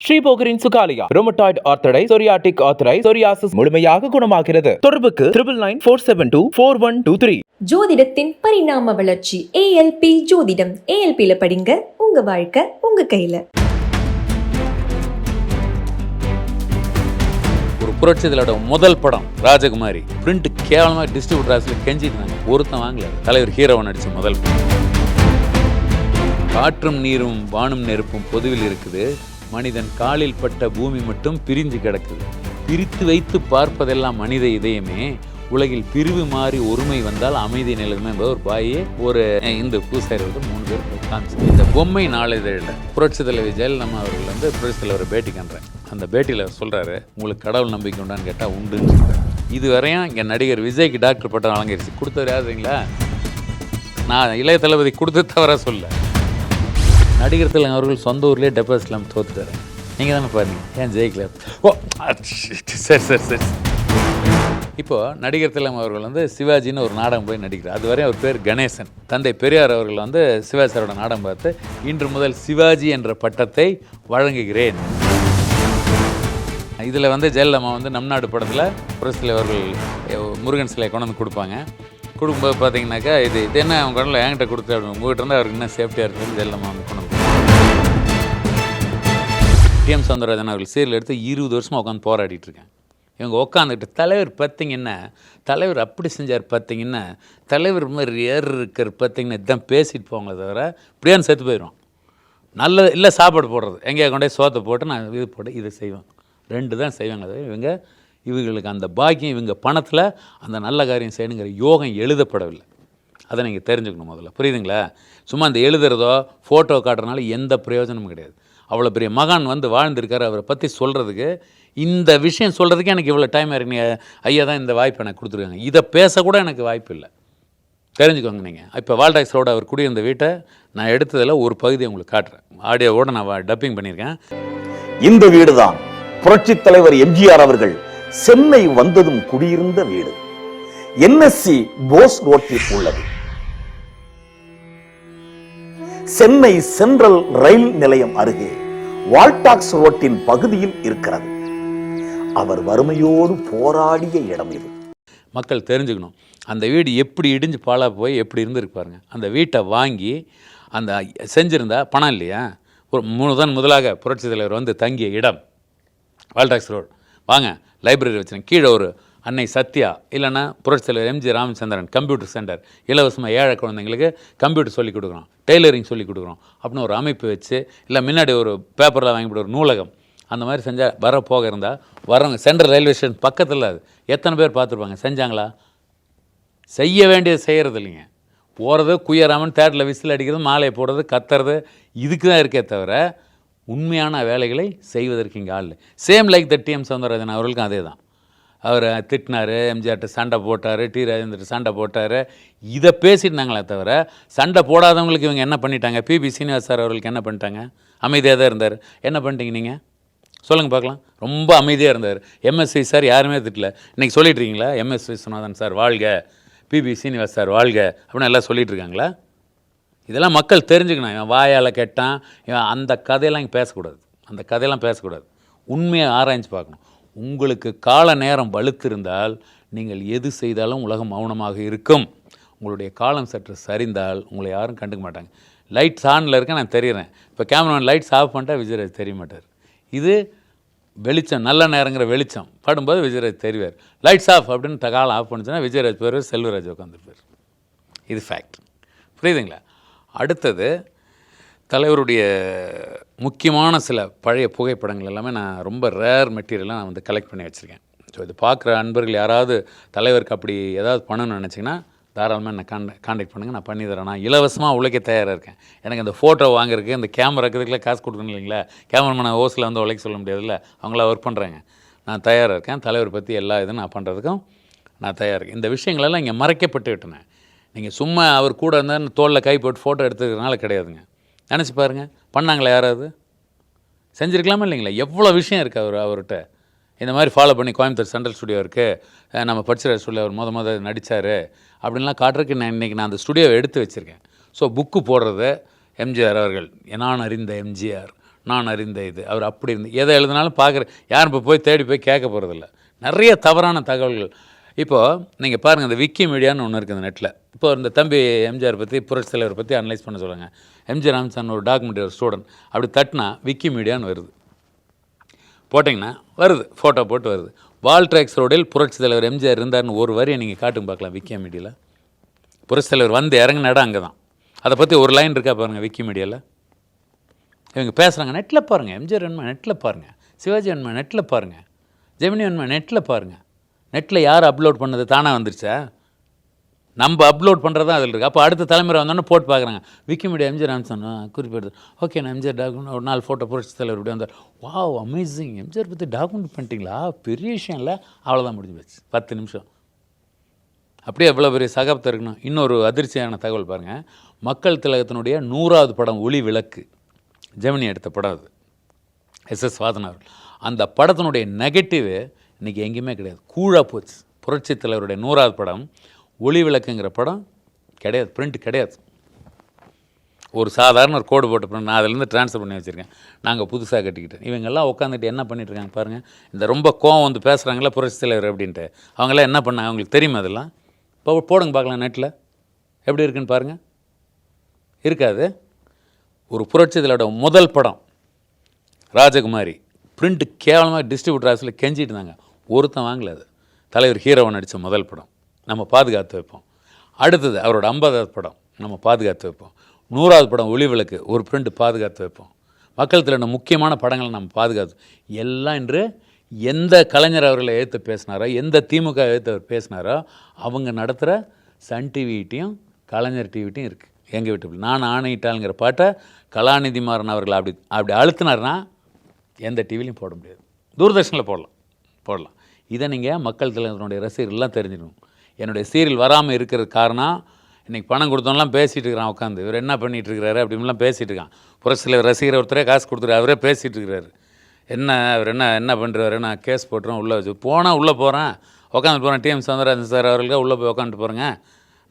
ஸ்ரீபோகரின் சுகாலியா ரோமட்டாய்டு ஆர்த்தரை psoriatic ஆர்த்தரை psoriasis முழுமையாக குணமாகிறது. தொடர்புக்கு 9994724123. ஜோதிடத்தின் பரிணாம வளர்ச்சி ஏஎல்பி ஜோதிடம். ஏஎல்பியில படிங்க, உங்க வாழ்க்கை உங்க கையில. ஒரு புரட்சிகளோட முதல் படம் ராஜகுமாரி பிரிண்ட் கேவலமா டிஸ்ட்ரிபியூட்டர் ஆசில கெஞ்சிட்டாங்க. ஒருத்தன் வாங்கல. தலைவர் ஹீரோவன் நடிச்ச முதல் படம். காற்றும் நீரும் வானும் நெருப்பும் பொதுவில் இருக்குது. மனிதன் காலில் பட்ட பூமி மட்டும் பிரிஞ்சு கிடக்குது. பிரித்து வைத்து பார்ப்பதெல்லாம் மனித இதயமே. உலகில் பிரிவு மாறி ஒருமை வந்தால் அமைதி நிலைமை என்பது ஒரு பாயே ஒரு இந்த பூசாரி 3 பேர் காமிச்சு. இந்த பொம்மை நாளிதழில் புரட்சி தலைவி ஜெயலலிதா அவர்கள் புரட்சி தலைவரை பேட்டி காண்றேன். அந்த பேட்டியில் சொல்கிறாரு, உங்களுக்கு கடவுள் நம்பிக்கை உண்டான்னு கேட்டால் உண்டுன்னு சொல்கிறார். இது வரையும் இங்கே நடிகர் விஜய்க்கு டாக்டர் பட்டம் வழங்கிருச்சு. கொடுத்தவர் யாருங்களா? நான் இளைய தளபதி கொடுத்து தவற சொல்ல. நடிகர் திலகம் அவர்கள் சொந்த ஊர்லேயே டெபாசிட் இல்லாமல் தோத்துட்டாரு. நீங்கள் தானே பாருங்க, ஏன் ஜெயிக்கல? ஓ சரி. இப்போது நடிகர் திலகம் அவர்கள் சிவாஜின்னு ஒரு நாடகம் போய் நடிக்கிறார். அதுவரை அவர் பேர் கணேசன். தந்தை பெரியார் அவர்கள் சிவாஜி சாரோட நாடகம் பார்த்து இன்று முதல் சிவாஜி என்ற பட்டத்தை வழங்குகிறேன். இதில் ஜெயலலிதா நம் நாடு படத்தில் புரட்சி தலைவர்கள் முருகன் சிலையை கொண்டு வந்து கொடுப்பாங்க. கொடுக்கும்போது பார்த்தீங்கன்னாக்கா இது என்ன அவங்க கடலில் என்கிட்ட கொடுத்து அப்படி உங்கள்கிட்ட இருந்தால் அவருக்கு என்ன சேஃப்டியாக இருக்குன்னு ஜெயலலிதா கொண்டு வந்து டிஎம் சௌந்தரராஜன் அவர்கள் சீரியல் எடுத்து 20 வருஷமாக உட்காந்து போராடிட்டு இருக்கேன். இவங்க உட்காந்துக்கிட்டு தலைவர் பார்த்தீங்கன்னா தலைவர் அப்படி செஞ்சார், பார்த்தீங்கன்னா தலைவர் மாதிரி ஏறு இருக்கிற பார்த்தீங்கன்னா இதுதான் பேசிட்டு போவாங்களே தவிர இப்படியான்னு செத்து போயிடும். நல்லது இல்லை, சாப்பாடு போடுறது எங்கேயா கொண்டே சோத்தை போட்டு நான் இது போட்டு இதை செய்வேன். 2 தான் செய்வாங்க. தவிர இவங்களுக்கு அந்த பாக்கியம், இவங்க பணத்தில் அந்த நல்ல காரியம் செய்யணுங்கிற யோகம் எழுதப்படவில்லை. அதை நீங்கள் தெரிஞ்சுக்கணும் முதல்ல, புரியுதுங்களா? சும்மா அந்த எழுதுறதோ ஃபோட்டோ காட்டுறதுனால எந்த பிரயோஜனமும் கிடையாது. அவ்வளோ பெரிய மகான் வாழ்ந்திருக்காரு. அவரை பற்றி சொல்கிறதுக்கு, இந்த விஷயம் சொல்கிறதுக்கு எனக்கு இவ்வளோ டைம் இருக்கு. ஐயா தான் இந்த வாய்ப்பு எனக்கு கொடுத்துருக்காங்க. இதை பேசக்கூட எனக்கு வாய்ப்பு இல்லை. தெரிஞ்சுக்கோங்க நீங்கள். இப்போ வால்டாக்ஸ் ரோடு அவர் குடியிருந்த வீட்டை நான் எடுத்ததில் ஒரு பகுதியை உங்களுக்கு காட்டுறேன். ஆடியோவோடு நான் டப்பிங் பண்ணியிருக்கேன். இந்த வீடு தான் புரட்சித் தலைவர் எம்ஜிஆர் அவர்கள் சென்னை வந்ததும் குடியிருந்த வீடு. என்எஸ்சி போஸ் ரோட்டில் உள்ளது. சென்னை சென்ட்ரல் ரயில் நிலையம் அருகே வால்டாக்ஸ் ரோட்டின் பகுதியில் இருக்கிறது. அவர் வறுமையோடு போராடிய இடம் இது. மக்கள் தெரிஞ்சுக்கணும், அந்த வீடு எப்படி இடிஞ்சு பாழா போய் எப்படி இருந்திருக்கு பாருங்க. அந்த வீட்டை வாங்கி அந்த செஞ்சிருந்தா பணம் இல்லையா? ஒரு முதலாக புரட்சி தலைவர் தங்கிய இடம் வால்டாக்ஸ் ரோடு. வாங்க, லைப்ரரி வச்சுருக்கேன். கீழே ஒரு அன்னை சத்யா, இல்லைன்னா புரட்சி தலைவர் எம்ஜி ராமச்சந்திரன் கம்ப்யூட்டர் சென்டர், இலவசமாக ஏழை குழந்தைங்களுக்கு கம்ப்யூட்டர் சொல்லிக் கொடுக்குறோம், டெய்லரிங் சொல்லிக் கொடுக்குறோம் அப்படின்னு ஒரு அமைப்பு வச்சு, இல்லை முன்னாடி ஒரு பேப்பரில் வாங்கிவிட்டு ஒரு நூலகம், அந்த மாதிரி செஞ்சால் வர போக இருந்தால் வரவங்க. சென்ட்ரல் ரயில்வே ஸ்டேஷன் பக்கத்தில் அது எத்தனை பேர் பார்த்துருப்பாங்க? செஞ்சாங்களா? செய்ய வேண்டியது செய்கிறது இல்லைங்க. போகிறது குயராமன் தேட்டரில் விசில் அடிக்கிறது, மாலையை போடுறது, கத்துறது, இதுக்கு தான் இருக்கே தவிர உண்மையான வேலைகளை செய்வதற்கு இங்கே ஆள். Same like the TM Soundararajan அவர்களுக்கும் அதே தான். அவர் திட்டினார், எம்ஜிஆர்ட்ட சண்டை போட்டார், டி ராஜேந்திர சண்டை போட்டார், இதை பேசிட்டாங்களே தவிர சண்டை போடாதவங்களுக்கு இவங்க என்ன பண்ணிட்டாங்க? பிபி சீனிவாஸ் சார் அவர்களுக்கு என்ன பண்ணிட்டாங்க? அமைதியாக தான் இருந்தார். என்ன பண்ணிட்டீங்க நீங்கள் சொல்லுங்கள் பார்க்கலாம்? ரொம்ப அமைதியாக இருந்தார். எம்எஸ்வி சார் யாருமே திட்டல. இன்றைக்கி சொல்லிட்டு இருக்கீங்களா? எம்எஸ் விஸ்வநாதன் சார் வாழ்க, பிபி சீனிவாஸ் சார் வாழ்க அப்படின்னு எல்லாம் சொல்லிட்டு இருக்காங்களா? இதெல்லாம் மக்கள் தெரிஞ்சுக்கணும். இவன் வாயால் கேட்டான், இவன் அந்த கதையெல்லாம் இங்கே பேசக்கூடாது. உண்மையை ஆராய்ச்சி பார்க்கணும். உங்களுக்கு கால நேரம் வலுத்திருந்தால் நீங்கள் எது செய்தாலும் உலகம் மௌனமாக இருக்கும். உங்களுடைய காலம் சற்று சரிந்தால் உங்களை யாரும் கண்டுக்க மாட்டாங்க. லைட்ஸ் ஆனில் இருக்க நான் தெரியுறேன். இப்போ கேமராமேன் லைட்ஸ் ஆஃப் பண்ணிட்டா விஜயராஜ் தெரிய மாட்டார். இது வெளிச்சம், நல்ல நேரங்கிற வெளிச்சம் படும்போது விஜயராஜ் தெரிவார். லைட்ஸ் ஆஃப் அப்படின்னு காலம் ஆஃப் பண்ணிச்சுன்னா விஜயராஜ் பேர் செல்வராஜ் உட்காந்துருப்பார். இது ஃபேக்ட், புரியுதுங்களா? அடுத்தது, தலைவருடைய முக்கியமான சில பழைய புகைப்படங்கள் எல்லாமே நான் ரொம்ப ரேர் மெட்டீரியலாக நான் கலெக்ட் பண்ணி வச்சுருக்கேன். ஸோ இது பார்க்குற அன்பர்கள் யாராவது தலைவருக்கு அப்படி ஏதாவது பண்ணணும்னு நினச்சிங்கன்னா தாராளமாக என்னை கான்டாக்ட் பண்ணுங்கள், நான் பண்ணி தரேன். நான் இலவசமாக உழைக்க தயாராக இருக்கேன். எனக்கு இந்த ஃபோட்டோ வாங்குறதுக்கு, இந்த கேமரா இருக்கிறதுக்குலாம் காசு கொடுக்கணும் இல்லைங்களா? கேமராமேனை ஓஸில் உழைக்க சொல்ல முடியாதுல்ல, அவங்களாம் ஒர்க் பண்ணுறாங்க. நான் தயாராக இருக்கேன். தலைவர் பற்றி எல்லா இதுவும் நான் பண்ணுறதுக்கும் நான் தயாராக இருக்கேன். இந்த விஷயங்களெல்லாம் இங்கே மறைக்கப்பட்டு விட்டேன். நீங்கள் சும்மா அவர் கூட இருந்தால் தோளில் கை போட்டு ஃபோட்டோ எடுத்துக்கிறதுனால கிடையாதுங்க. நினச்சி பாருங்கள், பண்ணாங்களா? யாராவது செஞ்சுருக்கலாமா இல்லைங்களா? எவ்வளோ விஷயம் இருக்குது அவர்கிட்ட. இந்த மாதிரி ஃபாலோ பண்ணி கோயம்புத்தூர் சென்ட்ரல் ஸ்டுடியோ இருக்குது, நம்ம பட்சிராஜ் ஸ்டுடியோ அவர் முத நடித்தார் அப்படின்லாம் காட்டுறதுக்கு நான் அந்த ஸ்டுடியோவை எடுத்து வச்சுருக்கேன். ஸோ புக்கு போடுறது எம்ஜிஆர் அவர்கள், நான் அறிந்த எம்ஜிஆர், நான் அறிந்த இது அவர் அப்படி இருந்து எதை எழுதினாலும் பார்க்குற யாரும் இப்போ போய் தேடி போய் கேட்க போகிறதில்ல. நிறைய தவறான தகவல்கள். இப்போது நீங்கள் பாருங்கள், இந்த விக்கி மீடியான்னு ஒன்று இருக்குது இந்த நெட்டில். இப்போ இந்த தம்பி எம்ஜிஆர் பற்றி, புரட்சி தலைவர் பற்றி அனலைஸ் பண்ண சொல்லுங்கள். எம்ஜி ராமசாமி ஒரு டாக்குமெண்ட்ரி ஒரு ஸ்டூடெண்ட் அப்படி தட்டினா விக்கி மீடியான்னு வருது. போட்டிங்கன்னா வருது, ஃபோட்டோ போட்டு வருது. வால்ட்ராக்ஸ் ரோடில் புரட்சி தலைவர் எம்ஜிஆர் இருந்தார்னு ஒரு வரியை நீங்கள் காட்டுங்க பார்க்கலாம் விக்கி மீடியாவில். புரட்சி தலைவர் வந்து இறங்கின இடம் அங்கே தான். அதை பற்றி ஒரு லைன் இருக்கா பாருங்கள் விக்கி மீடியாவில். இவங்க பேசுகிறாங்க, நெட்டில் பாருங்கள். எம்ஜிஆர் வேணுமா நெட்டில் பாருங்கள், சிவாஜி வேணுமா நெட்டில் பாருங்கள், ஜெமினி வேணுமா நெட்டில் பாருங்கள். நெட்டில் யார் அப்லோட் பண்ணது தானாக வந்துருச்சா? நம்ம அப்லோட் பண்ணுறது தான் அதில் இருக்குது. அப்போ அடுத்த தலைமுறை வந்தோன்னே போட்டு பார்க்குறாங்க விக்கி மீடியா எம்ஜிஆர் ராமசாமி குறிப்பிடுது. ஓகே, நான் எம்ஜிஆர் டாக்குமெண்ட் ஒரு 4 ஃபோட்டோ புரட்சி தலைவர் இப்படி வந்தார். வாவ் அமேசிங், எம்ஜிஆர் பற்றி டாக்குமெண்ட் பண்ணிட்டீங்களா, பெரிய விஷயம் இல்லை, அவ்வளோதான் முடிஞ்சு போச்சு. 10 நிமிஷம். அப்படியே எவ்வளோ பெரிய சகாப்தம் இருக்கணும். இன்னொரு அதிர்ச்சியான தகவல் பாருங்கள். மக்கள் திலகத்தினுடைய 100வது படம் ஒளி விளக்கு, ஜெமினி எடுத்த படம் அது, எஸ்எஸ் வாதன் அவர்கள். அந்த படத்தினுடைய நெகட்டிவ் இன்றைக்கி எங்கேயுமே கிடையாது, கூழாக போச்சு. புரட்சி தலைவருடைய 100வது படம் ஒளி விளக்குங்கிற படம் கிடையாது, பிரிண்ட் கிடையாது. ஒரு சாதாரண ஒரு கோடு போட்டு பிரிண்ட் நான் அதிலேருந்து ட்ரான்ஸ்ஃபர் பண்ணி வச்சுருக்கேன். நாங்கள் புதுசாக கட்டிக்கிட்டேன். இவங்கெல்லாம் உட்காந்துட்டு என்ன பண்ணிட்டுருக்காங்க பாருங்கள். இந்த ரொம்ப கோவம் வந்து பேசுகிறாங்களா புரட்சி தலைவர் அப்படின்ட்டு, அவங்களாம் என்ன பண்ணாங்க அவங்களுக்கு தெரியுமா? அதெல்லாம் இப்போ போடுங்க பார்க்கலாம் நெட்டில் எப்படி இருக்குன்னு பாருங்கள். இருக்காது. ஒரு புரட்சி தலைவரோட முதல் படம் ராஜகுமாரி பிரிண்ட் கேவலமாக டிஸ்ட்ரிபியூட்டர் ஆஃபீஸில் கெஞ்சிட்டு இருந்தாங்க, ஒருத்தன் வாங்கல. அது தலைவர் ஹீரோவை நடித்த முதல் படம், நம்ம பாதுகாத்து வைப்போம். அடுத்தது அவரோட 50வது படம் நம்ம பாதுகாத்து வைப்போம். 100வது படம் ஒளி விளக்கு ஒரு பிரிண்ட் பாதுகாத்து வைப்போம். மக்கள் தலைவரோட முக்கியமான படங்களை நம்ம பாதுகாத்து எல்லாம் இன்று எந்த கலைஞர் அவர்களை எழுத்து பேசினாரோ, எந்த திமுக எழுத்து அவர் பேசினாரோ அவங்க நடத்துகிற சன் டிவிட்டையும் கலைஞர் டிவிட்டையும் இருக்குது. எங்கள் வீட்டு நான் ஆணையிட்டாளுங்கிற பாட்டை கலாநிதி மாறன் அவர்கள் அப்படி அழுத்தினார்னா எந்த டிவிலையும் போட முடியாது, தூர்தர்ஷனில் போடலாம். இதை நீங்கள் மக்கள் தலைவர்களுடைய ரசிகர்கள்லாம் தெரிஞ்சுக்கணும். என்னுடைய சீரியல் வராமல் இருக்கிறது காரணம், இன்றைக்கி பணம் கொடுத்தோம்லாம் பேசிகிட்டு இருக்கிறான் உட்காந்து, இவர் என்ன பண்ணிகிட்டு இருக்கிறாரு அப்படின்லாம் பேசிகிட்டு இருக்கான். புரட்சி தலைவர் ரசிகர் ஒருத்தரே காசு கொடுத்துரு, அவரே பேசிகிட்டு இருக்கிறாரு. அவர் என்ன பண்ணுறாரு, நான் கேஸ் போட்டுறேன் உள்ளே வச்சு போனால் உள்ளே போகிறேன், உட்காந்து போகிறேன். டிஎம் சௌந்தரராஜன் சார் அவர்களுக்கு உள்ளே போய் உட்காந்துட்டு போகிறேங்க,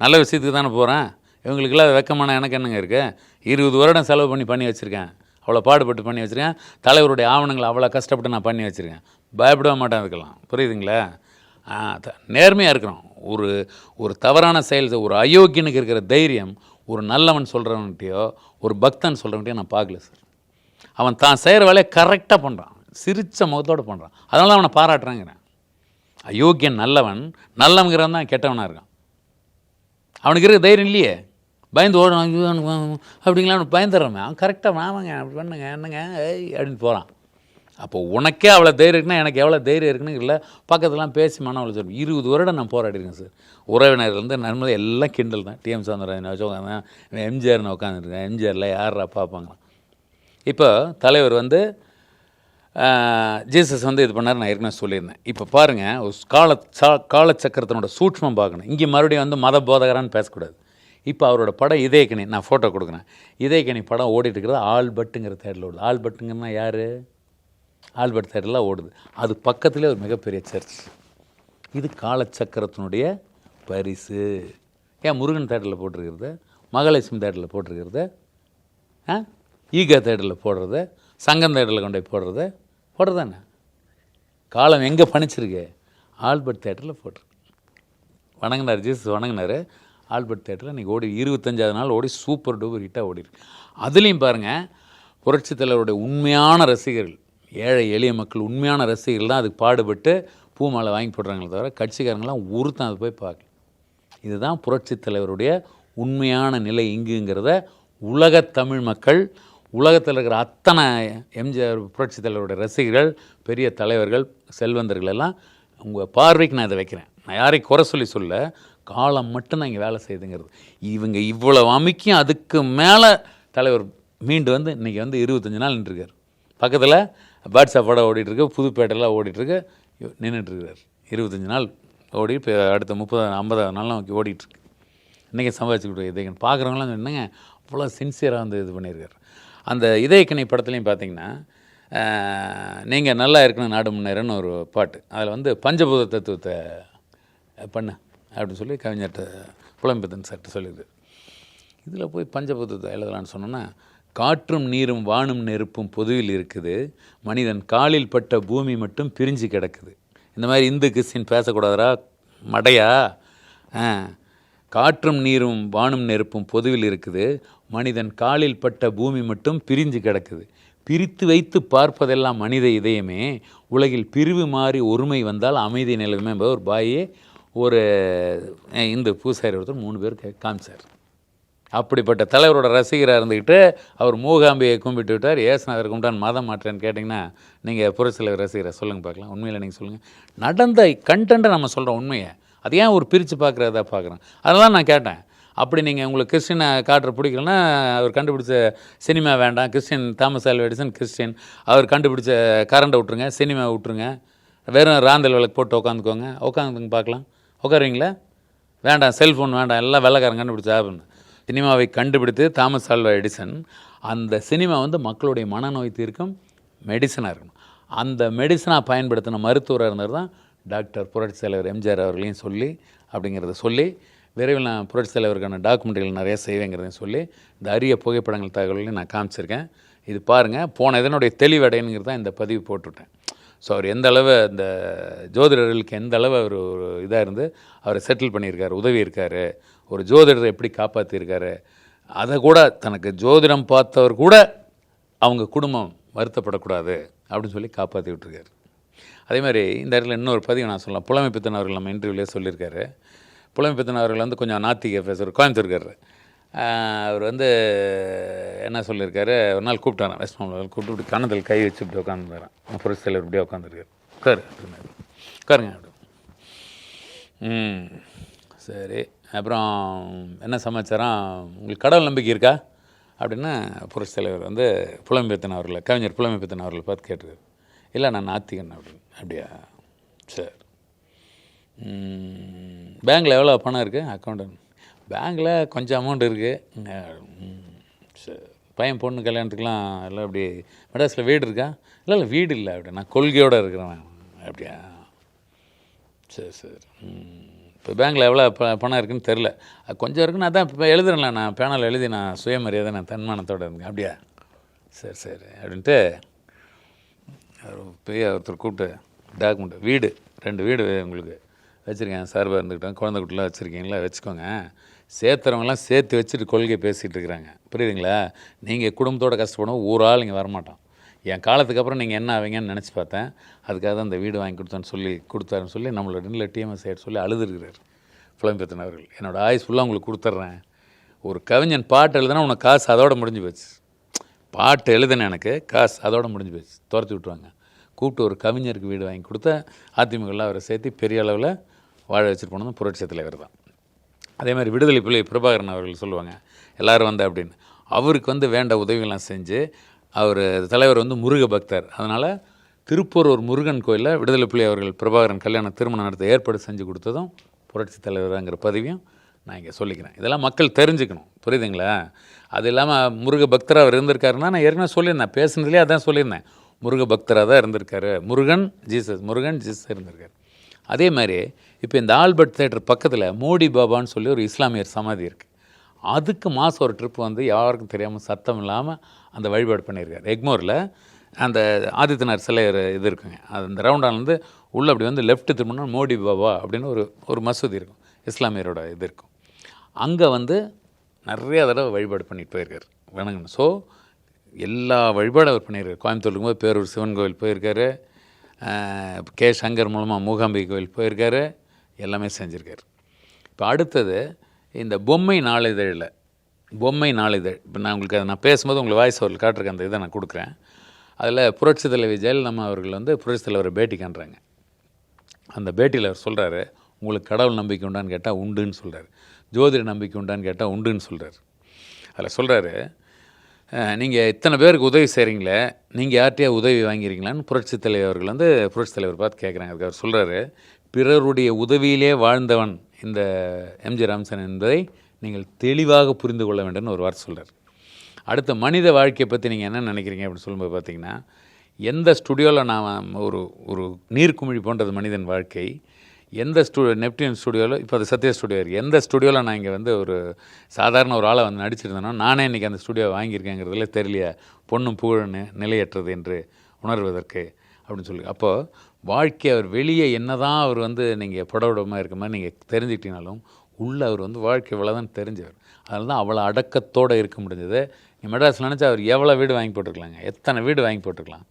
நல்ல விஷயத்துக்கு தானே போகிறேன். இவங்களுக்கெல்லாம் வெக்கமான எனக்கு என்னங்க இருக்குது? 20 வருடம் செலவு பண்ணி வச்சுருக்கேன், அவ்வளோ பாடுபட்டு பண்ணி வச்சுருக்கேன். தலைவருடைய ஆவணங்களை அவ்வளோ கஷ்டப்பட்டு நான் பண்ணி வச்சுருக்கேன். பயப்பட மாட்டேன் அதுக்கெல்லாம், புரியுதுங்களா? நேர்மையாக இருக்கிறோம். ஒரு தவறான செயல், ஒரு அயோக்கியனுக்கு இருக்கிற தைரியம் ஒரு நல்லவன் சொல்கிறவன்கிட்டையோ ஒரு பக்தன் சொல்கிறவன்கிட்டையோ நான் பார்க்கல சார். அவன் தான் செய்கிற வேலையை கரெக்டாக பண்ணுறான், சிரித்த முகத்தோடு பண்ணுறான், அதனால அவனை பாராட்டுறாங்கிறேன். அயோக்கியன் நல்லவங்கிறவன் தான் கெட்டவனாக இருக்கான். அவனுக்கு இருக்கிற தைரியம் இல்லையே, பயந்து ஓடணும் அப்படிங்களா, அவனுக்கு பயந்துடுறான். அவன் கரெக்டாக வாங்க அப்படி பண்ணுங்க என்னங்க அப்படின்னு போகிறான். அப்போ உனக்கே அவ்வளோ தைரியம் இருக்குன்னா எனக்கு எவ்வளோ தைரியம் இருக்குன்னு இல்லை. பக்கத்துலாம் பேசி மனம் அவ்வளோ சொல்லுவேன். 20 வருடம் நான் போராடிருக்கேன் சார். உறவினர்லேருந்து நன்மை எல்லாம் கிண்டல் தான். டிஎம் சௌந்தரராஜன் வச்சு உட்காந்தேன், எம்ஜிஆர்னு உட்காந்துருக்கேன். எம்ஜிஆரில் யாரா பார்ப்பாங்க. இப்போ தலைவர் வந்து ஜீசஸ் வந்து இது பண்ணார், நான் ஏற்கனவே சொல்லியிருந்தேன். இப்போ பாருங்கள், ஒரு காலச்சக்கரத்தினோட சூட்சமம் பார்க்கணும். இங்கே மறுபடியும் வந்து மத போதகரான்னு பேசக்கூடாது. இப்போ அவரோட படம் இதயக்கனி, நான் ஃபோட்டோ கொடுக்குறேன். இதயக்கனி படம் ஓடிட்டு இருக்கிறது ஆல்பர்ட்டுங்கிற தேட்டரில் ஓடுது. ஆல்பர்ட்டுங்கன்னா யார்? ஆல்பர்ட் தேட்டரில் ஓடுது. அது பக்கத்துலேயே ஒரு மிகப்பெரிய சர்ச். இது காலச்சக்கரத்தினுடைய பரிசு. ஏன் முருகன் தேட்டரில் போட்டிருக்கிறது, மகாலட்சுமி தேட்டரில் போட்டிருக்கிறது, ஈகா தேட்டரில் போடுறது, சங்கம் தேட்டரில் கொண்டு போய் போடுறது தானே? காலம் எங்கே பணிச்சிருக்கு? ஆல்பர்ட் தேட்டரில் போட்டிருக்கு. வணங்கினார் ஜீசஸ், வணங்கினார். ஆல்பர்ட் தேட்டரில் இன்றைக்கி ஓடி 25வது நாள் ஓடி சூப்பர் டூப்பர் ஹிட்டாக ஓடிருக்கு. அதுலேயும் பாருங்கள், புரட்சி தலைவருடைய உண்மையான ரசிகர்கள், ஏழை எளிய மக்கள் உண்மையான ரசிகர்கள் தான் அதுக்கு பாடுபட்டு பூ மாலை வாங்கி போடுறாங்களே தவிர கட்சிக்காரங்களாம் ஒருத்தன் அதை போய் பார்க்கல. இதுதான் புரட்சி தலைவருடைய உண்மையான நிலை இங்குங்கிறத உலகத் தமிழ் மக்கள், உலகத்தில் இருக்கிற அத்தனை எம்ஜிஆர் புரட்சி தலைவருடைய ரசிகர்கள், பெரிய தலைவர்கள், செல்வந்தர்கள் எல்லாம் உங்கள் பார்வைக்கு நான் இதை வைக்கிறேன். நான் யாரையும் குறை சொல்ல காலம் மட்டும்தான் இங்கே வேலை செய்யுதுங்கிறது. இவங்க இவ்வளவு அமைக்கும் அதுக்கு மேலே தலைவர் மீண்டு வந்து இன்றைக்கி வந்து 25 நாள் நின்றுருக்கார். பக்கத்தில் வாட்ஸ்அப் படம் ஓடிட்டுருக்கு, புதுப்பேட்டையில் ஓடிட்டுருக்கு, நின்றுட்டுருக்கார். 25 நாள் ஓடி இப்போ அடுத்த 30-50 நாள்லாம் ஓடிட்டுருக்கு. இன்றைக்கி சம்பாதிச்சுக்கிட்டு இதயக்கணி பார்க்குறவங்களாம் என்னங்க அவ்வளோ சின்சியராக வந்து இது பண்ணியிருக்கார். அந்த இதயக்கணி படத்துலையும் பார்த்தீங்கன்னா, நீங்கள் நல்லா இருக்கணும் நாடு முன்னேறன்னு ஒரு பாட்டு, அதில் வந்து பஞ்சபூத தத்துவத்தை பண்ணு அப்படின்னு சொல்லி கவிஞர்கிட்ட புலம்பெத்தன் சார்கிட்ட சொல்லியிருக்கு. இதில் போய் பஞ்சபூதத்தை எழுதலான்னு சொன்னோன்னா காற்றும் நீரும் வானும் நெருப்பும் பொதுவில் இருக்குது, மனிதன் காலில் பட்ட பூமி மட்டும் பிரிஞ்சு கிடக்குது. இந்த மாதிரி இந்து கிறிஸ்டின் பேசக்கூடாதரா மடையா? காற்றும் நீரும் வானும் நெருப்பும் பொதுவில் இருக்குது, மனிதன் காலில் பட்ட பூமி மட்டும் பிரிஞ்சு கிடக்குது. பிரித்து வைத்து பார்ப்பதெல்லாம் மனித இதயமே, உலகில் பிரிவு மாறி ஒருமை வந்தால் அமைதி நிலவுமே. ஒரு பாயே ஒரு இந்து பூசாரி ஒருத்தர் 3 பேர் காமிச்சார். அப்படிப்பட்ட தலைவரோட ரசிகராக இருந்துக்கிட்டு அவர் மூகாம்பியை கும்பிட்டு விட்டார், ஏசுநாதர் கும்பிட்டான், மதம் மாற்றேன்னு கேட்டிங்கன்னா நீங்கள் புரட்சித் தலைவர் ரசிகரை சொல்லுங்கள் பார்க்கலாம். உண்மையில் நீங்கள் சொல்லுங்கள். நடந்த கண்டென்ட்டை நம்ம சொல்கிறோம் உண்மையை, அது ஏன் ஒரு பிரித்து பார்க்குறதா பார்க்குறேன். அதெல்லாம் நான் கேட்டேன். அப்படி நீங்கள் உங்களுக்கு கிறிஸ்டினை காட்டுற பிடிக்கலன்னா அவர் கண்டுபிடிச்ச சினிமா வேண்டாம், Christine Thomas Alva Edison Christine, அவர் கண்டுபிடிச்ச கரண்டை விட்ருங்க, சினிமா விட்ருங்க, வெறும் ராந்தல் விளக்கு போட்டு உட்காந்துங்க பார்க்கலாம். உட்காருவீங்களா? வேண்டாம், செல்ஃபோன் வேண்டாம், எல்லாம் வெள்ளைக்காரன் கண்டுபிடிச்சா அப்படின்னு. சினிமாவை கண்டுபிடித்து தாமஸ் ஆல்வா எடிசன், அந்த சினிமா வந்து மக்களுடைய மனநோய் தீர்க்கும் மெடிசனாக இருக்கணும். அந்த மெடிசனாக பயன்படுத்தின மருத்துவராக இருந்தவர் தான் டாக்டர் புரட்சித் தலைவர் எம்ஜிஆர் அவர்களையும் சொல்லி அப்படிங்கிறத சொல்லி, விரைவில் நான் புரட்சித் தலைவருக்கான டாக்குமெண்ட்ரிகள் நிறைய செய்வேங்கிறதையும் சொல்லி, இந்த அரிய புகைப்படங்கள் தகவல்களையும் நான் காமிச்சிருக்கேன். இது பாருங்கள். போன இதனுடைய தெளிவடைங்கிறது தான் இந்த பதிவு போட்டுவிட்டேன். ஸோ அவர் எந்த அளவு இந்த ஜோதிடர்களுக்கு எந்த அளவு அவர் ஒரு இதாக இருந்து அவரை செட்டில் பண்ணியிருக்காரு, உதவி இருக்கார், ஒரு ஜோதிடரை எப்படி காப்பாற்றியிருக்காரு, அதை கூட தனக்கு ஜோதிடம் பார்த்தவர் கூட அவங்க குடும்பம் வருத்தப்படக்கூடாது அப்படின்னு சொல்லி காப்பாற்றி விட்டுருக்காரு. அதே மாதிரி இந்த இடத்துல இன்னொரு பதிவு நான் சொல்லலாம். புலமைப்பித்தன் அவர்கள் நம்ம இன்டர்வியூலேயே சொல்லியிருக்காரு. புலமைப்பித்தன் அவர்கள் வந்து கொஞ்சம் நாத்திக பேசுகிற கோயம்புத்தூர்கார். அவர் வந்து என்ன சொல்லியிருக்காரு, ஒரு நாள் கூப்பிட்டாரான் வெஸ்ட் மாம்பலம் கூப்பிட்டு இப்படி கணத்தில் கை வச்சு இப்படி உட்காந்துறான். புரட்சி தலைவர் இப்படியே உட்காந்துருக்காரு. உட்காருங்க அப்படி. சரி, அப்புறம் என்ன சமாச்சாரம், உங்களுக்கு கடவுள் நம்பிக்கை இருக்கா அப்படின்னா புரட்சி தலைவர் வந்து புலமைப்பித்தன் அவர்களை, கவிஞர் புலமைப்பித்தன் அவர்களை பார்த்து கேட்டிருக்காரு. இல்லை, நான் நாத்திகன் அப்படின்னு. அப்படியா, சரி. பேங்கில் எவ்வளோ பணம் இருக்குது? அக்கௌண்ட் பேங்கில் கொஞ்சம் அமௌண்ட் இருக்குது. சரி, பையன் பொண்ணு கல்யாணத்துக்கெலாம் எல்லாம் அப்படி மெட்ராஸில் வீடு இருக்கா? இல்லை வீடு இல்லை, அப்படி நான் கொள்கையோடு இருக்கிறேன். அப்படியா, சரி சரி. இப்போ பேங்கில் எவ்வளோ பணம் இருக்குதுன்னு தெரில, அது கொஞ்சம் இருக்குன்னு அதான் இப்போ எழுதுறேன்ல, நான் பேனால் எழுதி நான் சுயமரியாதை நான் தன்மானத்தோடு இருந்தேன். அப்படியா, சரி சரி அப்படின்ட்டு போய் ஒருத்தர் கூப்பிட்டு டாக்குமெண்ட், வீடு 2 வீடு உங்களுக்கு வச்சுருக்கேன், சார்பாக இருந்துக்கிட்டோம், குழந்தை குட்டிலாம் வச்சுருக்கீங்களா, வச்சுக்கோங்க. சேர்த்துறவங்களாம் சேர்த்து வச்சுட்டு கொள்கை பேசிகிட்டு இருக்கிறாங்க, புரியுதுங்களா? நீங்கள் குடும்பத்தோடு கஷ்டப்படும், ஊரால் இங்கே வரமாட்டோம். என் காலத்துக்கு அப்புறம் நீங்கள் என்ன ஆவீங்கன்னு நினச்சி பார்த்தேன், அதுக்காக தான் இந்த வீடு வாங்கி கொடுத்தாருன்னு சொல்லி நம்மளோட நில டிஎம்எஸ் சைடு சொல்லி அழுதுருக்கிறார் புலமைப்பித்தன் அவர்கள். என்னோடய ஆயுஸ் ஃபுல்லாக உங்களுக்கு கொடுத்துட்றேன். ஒரு கவிஞன் பாட்டு எழுதுனா உனக்கு காசு அதோடு முடிஞ்சு போச்சு. பாட்டு எழுதுன எனக்கு காசு அதோடு முடிஞ்சு போச்சு, துரத்தி விட்ருவாங்க. கூப்பிட்டு ஒரு கவிஞருக்கு வீடு வாங்கி கொடுத்த அதிமுகலாம் அவரை சேர்த்து பெரிய அளவில் வாழ வச்சுட்டு போனதும் புரட்சித் தலைவர் தான். அதே மாதிரி விடுதலை புலி பிரபாகரன் அவர்கள் சொல்லுவாங்க, எல்லோரும் வந்து அப்படின்னு, அவருக்கு வந்து வேண்ட உதவிகள்லாம் செஞ்சு, அவர் தலைவர் வந்து முருக பக்தர். அதனால் திருப்பூர் ஒரு முருகன் கோயிலில் விடுதலை புலி அவர்கள் பிரபாகரன் திருமணம் நடத்த ஏற்பாடு செஞ்சு கொடுத்ததும் புரட்சித் தலைவராங்கிற பதிவையும் நான் இங்கே சொல்லிக்கிறேன். இதெல்லாம் மக்கள் தெரிஞ்சுக்கணும், புரியுதுங்களா? அது இல்லாமல் முருக பக்தராக அவர் இருந்திருக்காருன்னா நான் ஏற்கனவே சொல்லியிருந்தேன், பேசுனதுலேயே அதான் சொல்லியிருந்தேன், முருக பக்தராக தான் இருந்திருக்காரு. முருகன் ஜீசஸ் இருந்திருக்காரு. அதே மாதிரி இப்போ இந்த ஆல்பர்ட் தேட்டர் பக்கத்தில் மோடி பாபான்னு சொல்லி ஒரு இஸ்லாமியர் சமாதி இருக்குது. அதுக்கு மாதம் ஒரு ட்ரிப் வந்து யாருக்கும் தெரியாமல் சத்தம் இல்லாமல் அந்த வழிபாடு பண்ணியிருக்காரு. எக்மோரில் அந்த ஆதித்யநாத் சிலை இது இருக்குங்க, அது அந்த ரவுண்டானது உள்ளே அப்படி வந்து லெஃப்ட் திரும்பினா மோடி பாபா அப்படின்னு ஒரு மசூதி இருக்கும், இஸ்லாமியரோட இது இருக்கும். அங்கே வந்து நிறைய தடவை வழிபாடு பண்ணிட்டு போயிருக்காரு, வணங்கணும். ஸோ எல்லா வழிபாடும் அவர் பண்ணியிருக்காரு. கோயம்புத்தூர் இருக்கும்போது பேரூர் சிவன் கோவில் போயிருக்காரு, கே சங்கர் மூலமாக மூகாம்பிகை கோவில் போயிருக்காரு, எல்லாமே செஞ்சுருக்காரு. இப்போ அடுத்தது இந்த பொம்மை நாளிதழில் இப்போ நான் உங்களுக்கு அதை நான் பேசும்போது உங்களுக்கு வாய்ஸ் அவர்கள் காட்டுறேன், அந்த இதை நான் கொடுக்குறேன். அதில் புரட்சி தலைவி ஜெயலலிதா அவர்கள் வந்து புரட்சி தலைவரை பேட்டி காண்றாங்க. அந்த பேட்டியில் அவர் சொல்கிறாரு, உங்களுக்கு கடவுள் நம்பிக்கை உண்டான்னு கேட்டால் உண்டுன்னு சொல்கிறார், ஜோதிட நம்பிக்கை உண்டான்னு கேட்டால் உண்டுன்னு சொல்கிறார். அதில் சொல்கிறாரு, நீங்கள் இத்தனை பேருக்கு உதவி செய்கிறீங்களே, நீங்கள் யார்கிட்டயா உதவி வாங்கிறீங்களான்னு புரட்சி தலைவர் அவர்கள் வந்து புரட்சி தலைவர் பார்த்து கேட்குறாங்க. அதுக்கு அவர் சொல்கிறாரு, பிறருடைய உதவியிலே வாழ்ந்தவன் இந்த எம்ஜி ராமசாமி என்பதை நீங்கள் தெளிவாக புரிந்து கொள்ள வேண்டும்னு ஒரு வார்த்தை சொல்கிறார். அடுத்த மனித வாழ்க்கையை பற்றி நீங்கள் என்ன நினைக்கிறீங்க அப்படின்னு சொல்லும்போது பார்த்தீங்கன்னா, எந்த ஸ்டுடியோவில் நான் ஒரு நீர்க்குமிழி போன்றது மனிதன் வாழ்க்கை, எந்த நெப்டியூன் ஸ்டுடியோவில் இப்போ அது சத்யா ஸ்டுடியோ இருக்குது, எந்த ஸ்டுடியோவில் நான் இங்கே வந்து ஒரு சாதாரண ஒரு ஆளை வந்து நடிச்சிருந்தேனோ நானே இன்றைக்கி அந்த ஸ்டுடியோ வாங்கியிருக்கேங்கிறதுல தெரியலையா பொண்ணும் புகழன்னு நிலையற்றது என்று உணர்வதற்கு அப்படின்னு சொல்லி. அப்போது வாழ்க்கை அவர் வெளியே என்ன தான் அவர் வந்து நீங்கள் புடவுடமாக இருக்க மாதிரி நீங்கள் தெரிஞ்சுக்கிட்டீங்கனாலும் உள்ளே அவர் வந்து வாழ்க்கை இவ்வளோதான் தெரிஞ்சவர். அதனால தான் அவ்வளோ அடக்கத்தோடு இருக்க முடிஞ்சது. நீங்கள் மெட்ராஸில் நினச்சா அவர் எவ்வளோ வீடு வாங்கி போட்டிருக்கலாங்க, எத்தனை வீடு வாங்கி போட்டிருக்கலாம்.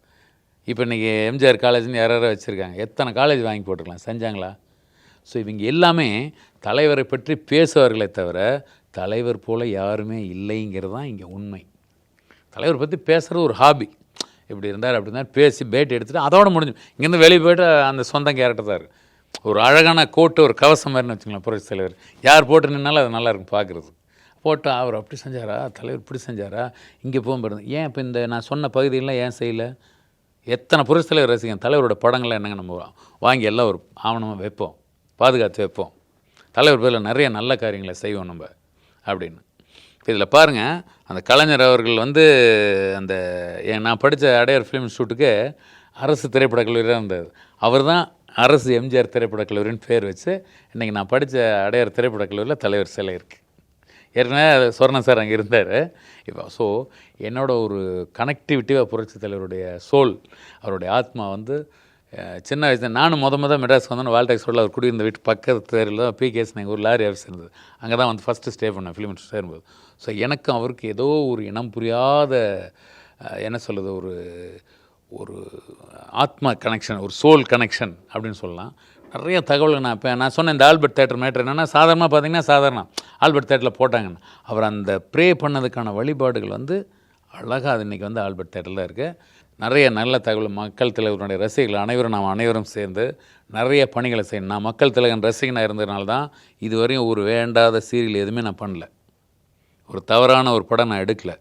இப்போ இன்றைக்கி எம்ஜிஆர் காலேஜ்னு யாராவது வச்சுருக்காங்க, எத்தனை காலேஜ் வாங்கி போட்டிருக்கலாம், செஞ்சாங்களா? ஸோ இவங்க எல்லாமே தலைவரை பற்றி பேசுவார்களே தவிர தலைவர் போல் யாருமே இல்லைங்கிறது தான் இங்கே உண்மை. தலைவர் பற்றி பேசுகிறது ஒரு ஹாபி, இப்படி இருந்தார் அப்படி இருந்தார் பேசி பேட்டி எடுத்துகிட்டு அதோட முடிஞ்சு இங்கேருந்து வெளியே போய்ட்டு அந்த சொந்த கேரக்டர் தான் இருக்குது. ஒரு அழகான கோட்டு ஒரு கவசம் மாதிரின்னு வச்சுக்கலாம் புரட்சி தலைவர். யார் போட்டு நின்னாலும் அது நல்லாயிருக்கும் பார்க்குறது. போட்டு அவர் அப்படி செஞ்சாரா, தலைவர் இப்படி செஞ்சாரா, இங்கே போகும்போது ஏன் இப்போ இந்த நான் சொன்ன பகுதியெல்லாம் ஏன் செய்யலை? எத்தனை புரட்சி தலைவர் ரசிகன் தலைவரோட படங்கள்லாம் என்னங்க நம்ம வாங்கி எல்லாம் ஒரு ஆவணமாக வைப்போம், பாதுகாத்து வைப்போம், தலைவர் பேரில் நிறைய நல்ல காரியங்களை செய்வோம் நம்ம அப்படின்னு. இதில் பாருங்கள், அந்த கலைஞர் அவர்கள் வந்து அந்த நான் படித்த அடையார் ஃபிலிம் இன்ஸ்டியூட்டுக்கு அரசு திரைப்படக் கல்லூரியாக இருந்தது. அவர் தான் அரசு எம்ஜிஆர் திரைப்படக் கல்லூரின்னு பேர் வச்சு இன்றைக்கி நான் படித்த அடையார் திரைப்படக் கல்லூரியில் தலைவர் சிலை இருக்குது. ஏற்கனவே சொர்ணன் சார் அங்கே இருந்தார். இப்போ ஸோ என்னோட ஒரு கனெக்டிவிட்டியாக புரட்சி தலைவருடைய சோல், அவருடைய ஆத்மா வந்து சின்ன வயசு நானும் மெட்ராஸ்க்கு வந்தோன்னு வால்டெக்ஸ் ரோடில் அவர் குடியிருந்த வீட்டு பக்கத்து தெருவில் தான் பிகேஎஸ் எங்கள் ஒரு லாரி ஆஃபீஸ் இருந்தது. அங்கே தான் வந்து ஃபஸ்ட்டு ஸ்டே பண்ணேன் ஃபிலிம் சேரும்போது. ஸோ எனக்கும் அவருக்கு ஏதோ ஒரு இனம் புரியாத என்ன சொல்கிறது, ஒரு ஒரு ஆத்மா கனெக்ஷன், ஒரு சோல் கனெக்ஷன் அப்படின்னு சொல்லலாம். நிறைய தகவல்கள் நான் சொன்னேன். இந்த ஆல்பர்ட் தேட்டர் மேட்ரு என்னென்னா, சாதாரணமாக பார்த்தீங்கன்னா சாதாரண ஆல்பர்ட் தேட்டரில் போட்டாங்கன்னு அவர் அந்த ப்ரே பண்ணதுக்கான வழிபாடுகள் வந்து அழகாக அது இன்றைக்கி வந்து ஆல்பர்ட் தேட்டரில் இருக்குது. நிறைய நல்ல தகவல் மக்கள் தலைவருடைய ரசிகர்கள் நாம் அனைவரும் சேர்ந்து நிறைய பணிகளை செய்யணும். நான் மக்கள் தலைவன் ரசிகனாக இருந்ததுனால தான் இதுவரையும் ஒரு வேண்டாத சீரியல் எதுவுமே நான் பண்ணல, ஒரு தவறான ஒரு படம் நான் எடுக்கலை.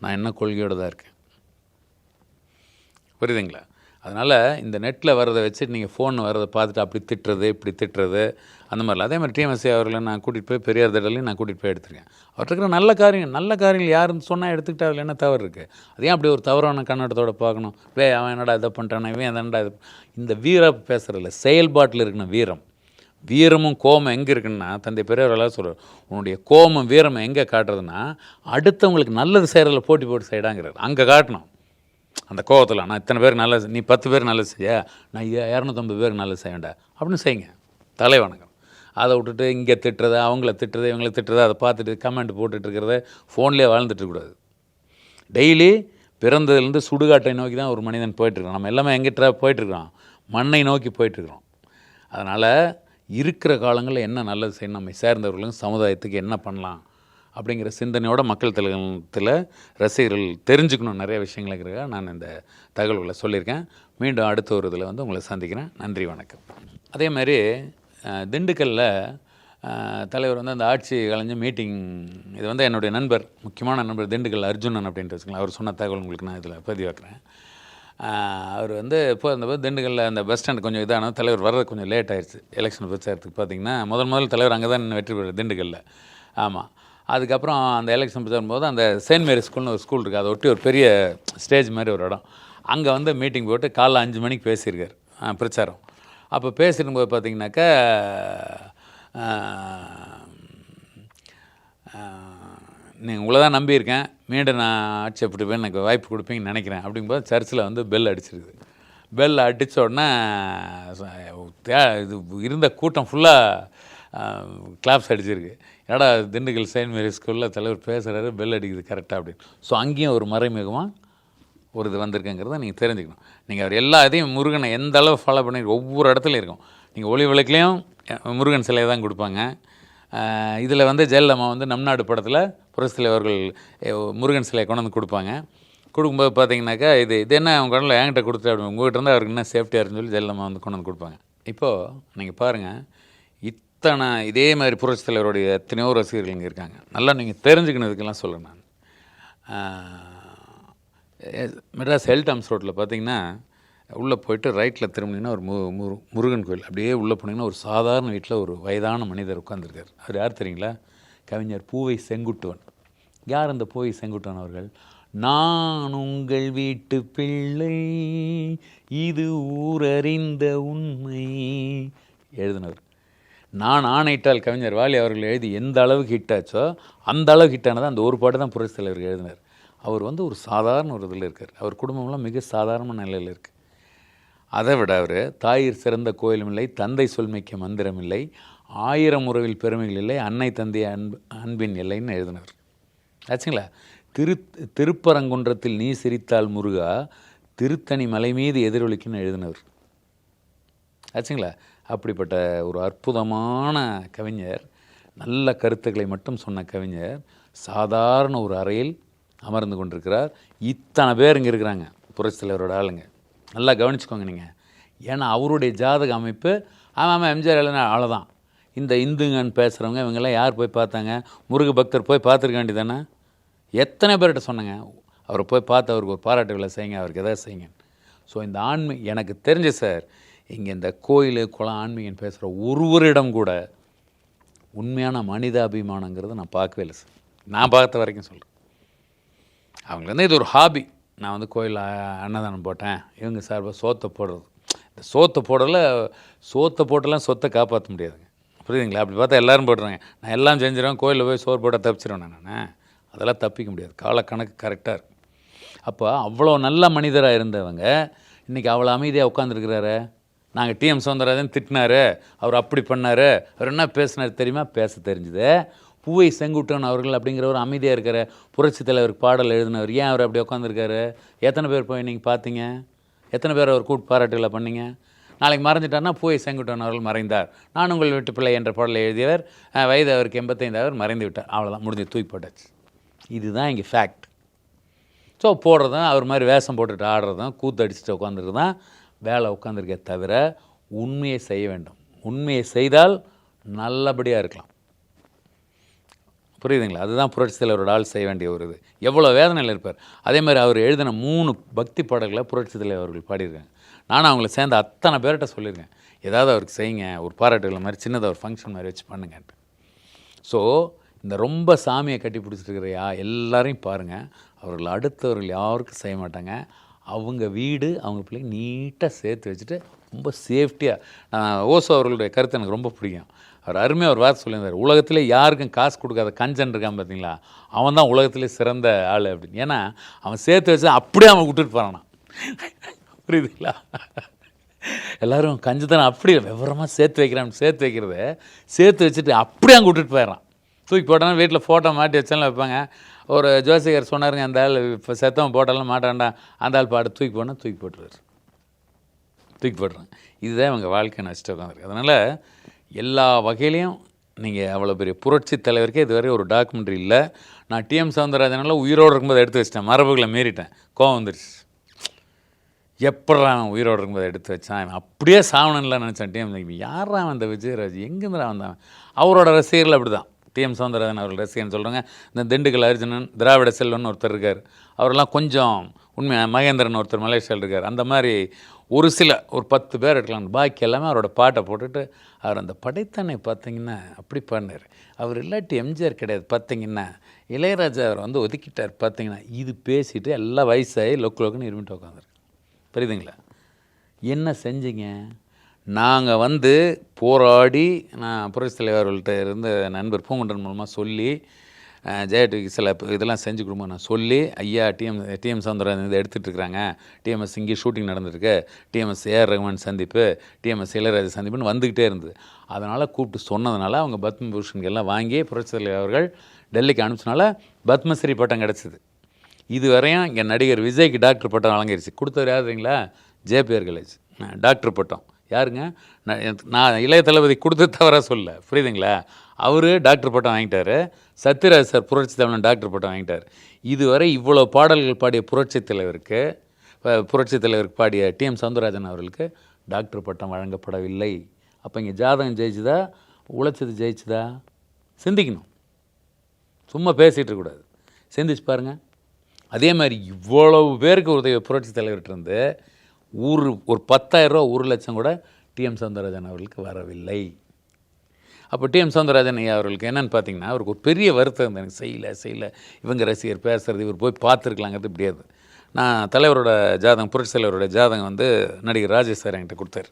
நான் என்ன கொள்கையோடு தான் இருக்கேன், புரியுதுங்களா? அதனால் இந்த நெட்டில் வரதை வச்சுட்டு நீங்கள் ஃபோன் வரதை பார்த்துட்டு அப்படி திட்டுறது இப்படி திட்டுறது அந்த மாதிரிலாம். அதே மாதிரி டிஎம்எஸ்சி அவர்களை நான் கூட்டிகிட்டு போய் பெரியார் திடலையும் நான் கூட்டிகிட்டு போய் எடுத்துருக்கேன். அவர்கிட்ட இருக்கிற நல்ல காரியங்கள் யாருன்னு சொன்னால் எடுத்துக்கிட்டு அதில் என்ன தவறு இருக்குது? அதே அப்படி ஒரு தவறான கண்ணோட்டத்தோடு பார்க்கணும். அவன் என்னடா இதை பண்ணிட்டானே, இவன் என்னடா இது. இந்த வீரம் பேசுகிறதில்ல, செயல்பாட்டில் இருக்கணும் வீரம். வீரமும் கோபம் எங்கே இருக்குன்னா, தந்தை பெரியவர்களாக சொல்கிறார், உன்னுடைய கோபம் வீரம் எங்கே காட்டுறதுன்னா அடுத்தவங்களுக்கு நல்லது செய்கிறதில்ல போட்டு செய்யடாங்கிறார். அங்கே காட்டணும் அந்த கோவத்தில். நான் இத்தனை பேருக்கு நல்லது, நீ 10 பேர் நல்லது செய்ய, நான் 250 பேருக்கு நல்லது செய்ய வேண்டாம் அப்படின்னு செய்யுங்க, தலை வணக்கம். அதை விட்டுட்டு இங்கே திட்டுறது, அவங்கள திட்டுறது, இவங்கள திட்டுறது, அதை பார்த்துட்டு கமெண்ட் போட்டுட்டு இருக்கிறத ஃபோன்லேயே வாழ்ந்துட்டுருக்கூடாது. டெய்லி பிறந்ததுலேருந்து சுடுகாட்டை நோக்கி தான் ஒரு மனிதன் போயிட்டுருக்கோம். நம்ம எல்லாமே எங்கிட்ட போயிட்டுருக்கோம், மண்ணை நோக்கி போயிட்டுருக்கிறோம். அதனால் இருக்கிற காலங்களில் என்ன நல்லது செய்யணும், நம்ம சேர்ந்தவர்களும் சமுதாயத்துக்கு என்ன பண்ணலாம் அப்படிங்கிற சிந்தனையோட மக்கள் தலைவத்தில் ரசிகர்கள் தெரிஞ்சுக்கணும் நிறைய விஷயங்களுக்காக நான் இந்த தகவல்களை சொல்லியிருக்கேன். மீண்டும் அடுத்த ஒரு இதில் வந்து உங்களை சந்திக்கிறேன். நன்றி, வணக்கம். அதே மாதிரி திண்டுக்கல்லில் தலைவர் வந்து அந்த ஆட்சி கலைஞ்ச மீட்டிங், இது வந்து என்னுடைய நண்பர், முக்கியமான நண்பர் திண்டுக்கல் அர்ஜுனன் அப்படின்ட்டு வச்சுக்கலாம். அவர் சொன்ன தகவல் உங்களுக்கு நான் இதில் பதிவாக்குறேன். அவர் வந்து இப்போ இருந்தபோது திண்டுக்கல்லில் அந்த பஸ் ஸ்டாண்ட் கொஞ்சம் இதான தலைவர் வர்றது கொஞ்சம் லேட் ஆயிடுச்சு. எலெக்ஷன் பிரச்சாரத்துக்கு பார்த்திங்கன்னா முதல் தலைவர் அங்கே தான் வெற்றி பெறுவார் திண்டுக்கல்லில். ஆமாம். அதுக்கப்புறம் அந்த எலெக்ஷன் பிரச்சாரம் போது அந்த செயின்ட் மேரி ஸ்கூல்னு ஒரு ஸ்கூல் இருக்குது, அதை ஒட்டி ஒரு பெரிய ஸ்டேஜ் மாதிரி ஒரு இடம், அங்கே வந்து மீட்டிங் போட்டு காலைல 5 மணிக்கு பேசியிருக்கார் பிரச்சாரம். அப்போ பேசியிருக்கும்போது பார்த்திங்கனாக்கா நீங்கள் உங்களை தான் நம்பியிருக்கேன், மீண்டும் நான் ஆட்சி எப்படி போய் எனக்கு வாய்ப்பு கொடுப்பீங்கன்னு நினைக்கிறேன் அப்படிங்கும்போது சர்ச்சில் வந்து பெல் அடிச்சிருக்குது. பெல் அடித்த உடனே இது இருந்த கூட்டம் ஃபுல்லாக கிளாப்ஸ் அடிச்சிருக்கு. ஏடா திண்டுக்கல் செயின்ட் மேரி ஸ்கூலில் தலைவர் பேசுகிறாரு, பெல் அடிக்குது கரெக்டாக அப்படின்னு. ஸோ அங்கேயும் ஒரு மறைமுகமாக ஒரு இது வந்திருக்குங்கிறத நீங்கள் தெரிஞ்சுக்கணும். நீங்கள் அவர் எல்லா இதையும் முருகனை எந்த அளவு ஃபாலோ பண்ணி ஒவ்வொரு இடத்துலையும் இருக்கும். நீங்கள் ஒளி விளக்குலேயும் முருகன் சிலையை தான் கொடுப்பாங்க. இதில் வந்து ஜெயலலிதா வந்து நம் நாடு படத்தில் புரட்சி தலைவர்கள் முருகன் சிலையை கொண்டு வந்து கொடுப்பாங்க. கொடுக்கும்போது பார்த்தீங்கன்னாக்கா இது என்ன அவங்க கடலில் என்கிட்ட கொடுத்துட்டு அப்படி உங்கள்கிட்ட இருந்தால் அவருக்கு என்ன சேஃப்டியாக இருக்குன்னு சொல்லி ஜெயலலிதா வந்து கொண்டு வந்து கொடுப்பாங்க. இப்போது நீங்கள் பாருங்கள், இத்தனை இதே மாதிரி புரட்சி தலைவருடைய எத்தனையோ ரசிகர்கள் இங்கே இருக்காங்க. நல்லா நீங்கள் தெரிஞ்சுக்கணுதுக்கெல்லாம் சொல்கிறேன் நான். மெட்ராஸ் ஹெல்டாம்ஸ் ரோட்டில் பார்த்தீங்கன்னா உள்ளே போயிட்டு ரைட்டில் திரும்பினீங்கன்னா ஒரு முருகன் கோயில், அப்படியே உள்ளே போனீங்கன்னா ஒரு சாதாரண வீட்டில் ஒரு வயதான மனிதர் உட்காந்துருக்கார். அவர் யார் தெரியுங்களா? கவிஞர் பூவை செங்குட்டுவன். யார் அந்த பூவை செங்குட்டுவன் அவர்கள்? நான் உங்கள் வீட்டு பிள்ளை, இது ஊரறிந்த உண்மை, எழுதினவர். நான் ஆணையிட்டால் கவிஞர் வாலி அவர்கள் எழுதி எந்த அளவுக்கு ஹிட் ஆச்சோ அந்த அளவுக்கு ஹிட் ஆனது அந்த ஒரு பாட்டு தான் புரட்சித் தலைவர் எழுதினார். அவர் வந்து ஒரு சாதாரண ஒரு இதில் இருக்கார். அவர் குடும்பம்லாம் மிக சாதாரண நிலையில் இருக்குது. அதை விட அவர் தாயிற் சிறந்த கோயிலும் இல்லை, தந்தை சொல்மிக்க மந்திரம் இல்லை, 1000 உறவில் பெருமைகள் இல்லை, அன்னை தந்தை அன்பின் இல்லைன்னு எழுதினவர் ஆச்சுங்களா. திருப்பரங்குன்றத்தில் நீ சிரித்தால் முருகா, திருத்தணி மலை மீது எதிரொலிக்குன்னு எழுதினவர் ஆச்சுங்களா. அப்படிப்பட்ட ஒரு அற்புதமான கவிஞர், நல்ல கருத்துக்களை மட்டும் சொன்ன கவிஞர் சாதாரண ஒரு அறையில் அமர்ந்து கொண்டிருக்கிறார். இத்தனை பேர் இங்கே இருக்கிறாங்க புரட்சித் தலைவரோட ஆளுங்க. நல்லா கவனிச்சுக்கோங்க நீங்கள். ஏன்னா அவருடைய ஜாதக அமைப்பு ஆமாம் எம்ஜிஆர் எழுதின அவ்வளோதான். இந்த இந்துங்கன்னு பேசுகிறவங்க இவங்கெல்லாம் யார் போய் பார்த்தாங்க? முருக பக்தர் போய் பார்த்துருக்க வேண்டியதானே. எத்தனை பேர்கிட்ட சொன்னாங்க அவரை போய் பார்த்து அவருக்கு ஒரு பாராட்டு விழா செய்யுங்க, அவருக்கு எதாவது செய்யுங்க. ஸோ இந்த எனக்கு தெரிஞ்ச சார், இங்கே இந்த கோயில் குளம் ஆன்மீகம் பேசுகிற ஒருவரிடம் கூட உண்மையான மனிதாபிமானங்கிறத நான் பார்க்கவே இல்லை சார். நான் பார்த்த வரைக்கும் சொல்கிறேன். அவங்களுக்கு வந்து இது ஒரு ஹாபி. நான் வந்து கோயில் அன்னதானம் போட்டேன், இவங்க சார்பாக சோத்தை போடுறது. இந்த சோத்தை போட்டெல்லாம் சொத்தை காப்பாற்ற முடியாதுங்க, புரியுதுங்களா. அப்படி பார்த்தா எல்லோரும் போடுறாங்க. நான் எல்லாம் செஞ்சிடுவேன், கோயிலில் போய் சோறு போட்டால் தப்பிச்சிடுவேன் நான். அதெல்லாம் தப்பிக்க முடியாது. காலக்கணக்கு கரெக்டாக இருக்கும். அப்போ அவ்வளோ நல்ல மனிதராக இருந்தவங்க இன்றைக்கி அவ்வளோ அமைதியாக உட்காந்துருக்கிறாரு. நாங்கள் டிஎம் சௌந்தரராஜன் திட்டினார், அவர் அப்படி பண்ணார், அவர் என்ன பேசினார் தெரியுமா? பேச தெரிஞ்சுது. பூவை செங்குட்டன் அவர்கள் அப்படிங்கிற ஒரு அமைதியாக இருக்கிற புரட்சித் தலைவருக்கு பாடல் எழுதினவர் ஏன் அவர் அப்படி உட்காந்துருக்காரு? எத்தனை பேர் போய் நீங்கள் பார்த்தீங்க? எத்தனை பேர் அவர் கூட்டு பாராட்டுகளை பண்ணீங்க? நாளைக்கு மறைஞ்சிட்டார்னா பூவை செங்குட்டன் அவர்கள் மறைந்தார், நான் உங்கள் வீட்டு பிள்ளை என்ற பாடலை எழுதியவர் வயது அவருக்கு 85 அவர் மறைந்து விட்டார். அவ்வளோதான், முடிஞ்சு தூக்கி போட்டாச்சு. இதுதான் இங்கே ஃபேக்ட். ஸோ போடுறதும் அவர் மாதிரி வேஷம் போட்டுட்டு ஆடுறதும் கூத்து அடிச்சுட்டு உட்காந்துருக்கு தான் வேலை உட்காந்துருக்கே தவிர உண்மையை செய்ய வேண்டும். உண்மையை செய்தால் நல்லபடியாக இருக்கலாம், புரியுதுங்களா. அதுதான் புரட்சித் தலைவரோட ஆள் செய்ய வேண்டிய ஒரு இது. எவ்வளோ வேதனையில் இருப்பார். அதே மாதிரி அவர் எழுதின 3 பக்தி பாடல்களை புரட்சித் தலைவர் அவர்கள் பாடியிருக்காங்க. நானும் அவங்கள சேர்ந்த அத்தனை பேர்கிட்ட சொல்லியிருக்கேன், ஏதாவது அவருக்கு செய்யுங்க, ஒரு பாராட்டுகளை மாதிரி சின்னதாக ஒரு ஃபங்க்ஷன் மாதிரி வச்சு பண்ணுங்கன்ட்டு. ஸோ இந்த ரொம்ப சாமியை கட்டி பிடிச்சிருக்கிற எல்லாரையும் பாருங்கள், அவர்கள் அடுத்தவர்கள் யாருக்கும் செய்ய மாட்டாங்க. அவங்க வீடு அவங்க பிள்ளைங்க நீட்டாக சேர்த்து வச்சுட்டு ரொம்ப சேஃப்டியாக. நான் ஓசோ அவர்களுடைய கருத்து எனக்கு ரொம்ப பிடிக்கும். அவர் அருமையாக ஒரு வார்த்தை சொல்லியிருந்தார், உலகத்திலே யாருக்கும் காசு கொடுக்காத கஞ்சன் இருக்கான் பார்த்தீங்களா, அவன் தான் உலகத்திலே சிறந்த ஆள் அப்படின்னு. ஏன்னா அவன் சேர்த்து வச்சு அப்படியே அவன் விட்டுட்டு போகிறானா, புரியுதுங்களா. எல்லோரும் கஞ்சத்தனம் அப்படி விவரமாக சேர்த்து வைக்கிறத சேர்த்து வச்சுட்டு அப்படியே அங்கே விட்டுட்டு போயிடறான். தூக்கி போட்டாலும் வீட்டில் ஃபோட்டோ மாட்டி வச்சாலும் வைப்பாங்க. ஒரு ஜோசிகர் சொன்னாருங்க, அந்த ஆள் இப்போ செத்தவன் போட்டாலும் மாட்டான்டா, அந்த ஆள் பாட்டு தூக்கி போட்டுருவார். இதுதான் இவங்க வாழ்க்கை நஷ்டம் உட்காந்துருக்கு. அதனால் எல்லா வகையிலையும் நீங்கள் அவ்வளோ பெரிய புரட்சி தலைவருக்கே இதுவரை ஒரு டாக்குமெண்ட்ரி இல்லை. நான் டிஎம் சௌந்தரராஜனால் உயிரோடு இருக்கும்போது எடுத்து வச்சிட்டேன், மரபுகளை மீறிட்டேன், கோவம் வந்துருச்சு. எப்படா அவன் உயிரோடு இருக்கும்போது எடுத்து வச்சான், அவன் அப்படியே சாவணன்லாம் நினச்சான். டிஎம் யாரா அந்த விஜயராஜ், எங்கேருந்து வந்தான்? அவரோட ரசிகர்கள் அப்படி தான். டிஎம் சௌந்தரராஜன் அவர்கள் ரசிகர்னு சொல்கிறாங்க. இந்த திண்டுக்கல் அர்ஜுனன், திராவிட செல்வன் ஒருத்தர் இருக்கார், அவரெல்லாம் கொஞ்சம் உண்மையாக, மகேந்திரன் ஒருத்தர் மலேசியாவில் இருக்கார். அந்த மாதிரி ஒரு 10 பேர் இருக்கலாம். பாக்கி எல்லாமே அவரோட பாட்டை போட்டுட்டு அவர் அந்த படைத்தனை பார்த்தீங்கன்னா அப்படி பண்ணார். அவர் இல்லாட்டி எம்ஜிஆர் கிடையாது பார்த்தீங்கன்னா. இளையராஜா அவர் வந்து ஒதுக்கிட்டார் பார்த்தீங்கன்னா. இது பேசிட்டு எல்லாம் வயசாகி லொக்குன்னு இருமிட்டு உட்காந்துருக்கு, புரியுதுங்களா. என்ன செஞ்சீங்க? நாங்கள் வந்து போராடி, நான் புரட்சித் தலைவர்கள்ட்ட இருந்த நண்பர் பூங்குன்றன் மூலமாக சொல்லி, ஜெயடிக்கு சில இதெல்லாம் செஞ்சு கொடுங்க நான் சொல்லி, ஐயா டிஎம் சௌந்தரராஜன் இதை எடுத்துகிட்டு இருக்கிறாங்க, டிஎம்எஸ் இங்கே ஷூட்டிங் நடந்திருக்கு, டிஎம்எஸ் ஏஆர் ரஹ்மான் சந்திப்பு, டிஎம்எஸ் இளையராஜா சந்திப்புன்னு வந்துக்கிட்டே இருந்தது. அதனால் கூப்பிட்டு சொன்னதுனால அவங்க பத்மபூஷனுக்கு எல்லாம் வாங்கி புரட்சித் தலைவர் அவர்கள் டெல்லிக்கு அனுப்பிச்சனால பத்மஸ்ரீ பட்டம் கிடச்சிது. இதுவரையும் இங்கே நடிகர் விஜய்க்கு டாக்டர் பட்டம் வழங்கிருச்சு. கொடுத்தவர் யாருங்களா? ஜேபிஆர் காலேஜ் டாக்டர் பட்டம். யாருங்க? நான் இளைய தளபதி கொடுத்து தவறாக சொல்ல, புரியுதுங்களா. அவர் டாக்டர் பட்டம் வாங்கிட்டார். சத்யராஜ் சார் புரட்சி தமிழன் டாக்டர் பட்டம் வாங்கிட்டார். இதுவரை இவ்வளோ பாடல்கள் பாடிய புரட்சித் தலைவருக்கு பாடிய டிஎம் சௌந்தரராஜன் அவர்களுக்கு டாக்டர் பட்டம் வழங்கப்படவில்லை. அப்போ இங்கே ஜாதகம் ஜெயிச்சுதா, உழைச்சது ஜெயிச்சுதா? சிந்திக்கணும், சும்மா பேசிகிட்டு இருக்கக்கூடாது, சிந்திச்சு பாருங்கள். அதே மாதிரி இவ்வளவு பேருக்கு உதவி புரட்சித் தலைவர்கிட்ட இருந்து ஒரு 10,000 ரூபா 1 லட்சம் கூட டிஎம் சௌந்தரராஜன் அவர்களுக்கு வரவில்லை. அப்போ டிஎம் சௌந்தரராஜன் ஐயா அவர்களுக்கு என்னென்னு பார்த்தீங்கன்னா, அவருக்கு ஒரு பெரிய வருத்தம் இருந்தது, எனக்கு செய்யலை, இவங்க ரசிகர் பேசுகிறது, இவர் போய் பார்த்துருக்கலாங்கிறது முடியாது. நான் தலைவரோட ஜாதகம், புரட்சி தலைவரோட ஜாதகம் வந்து நடிகர் ராஜேஷ் சார் என்கிட்ட கொடுத்தாரு.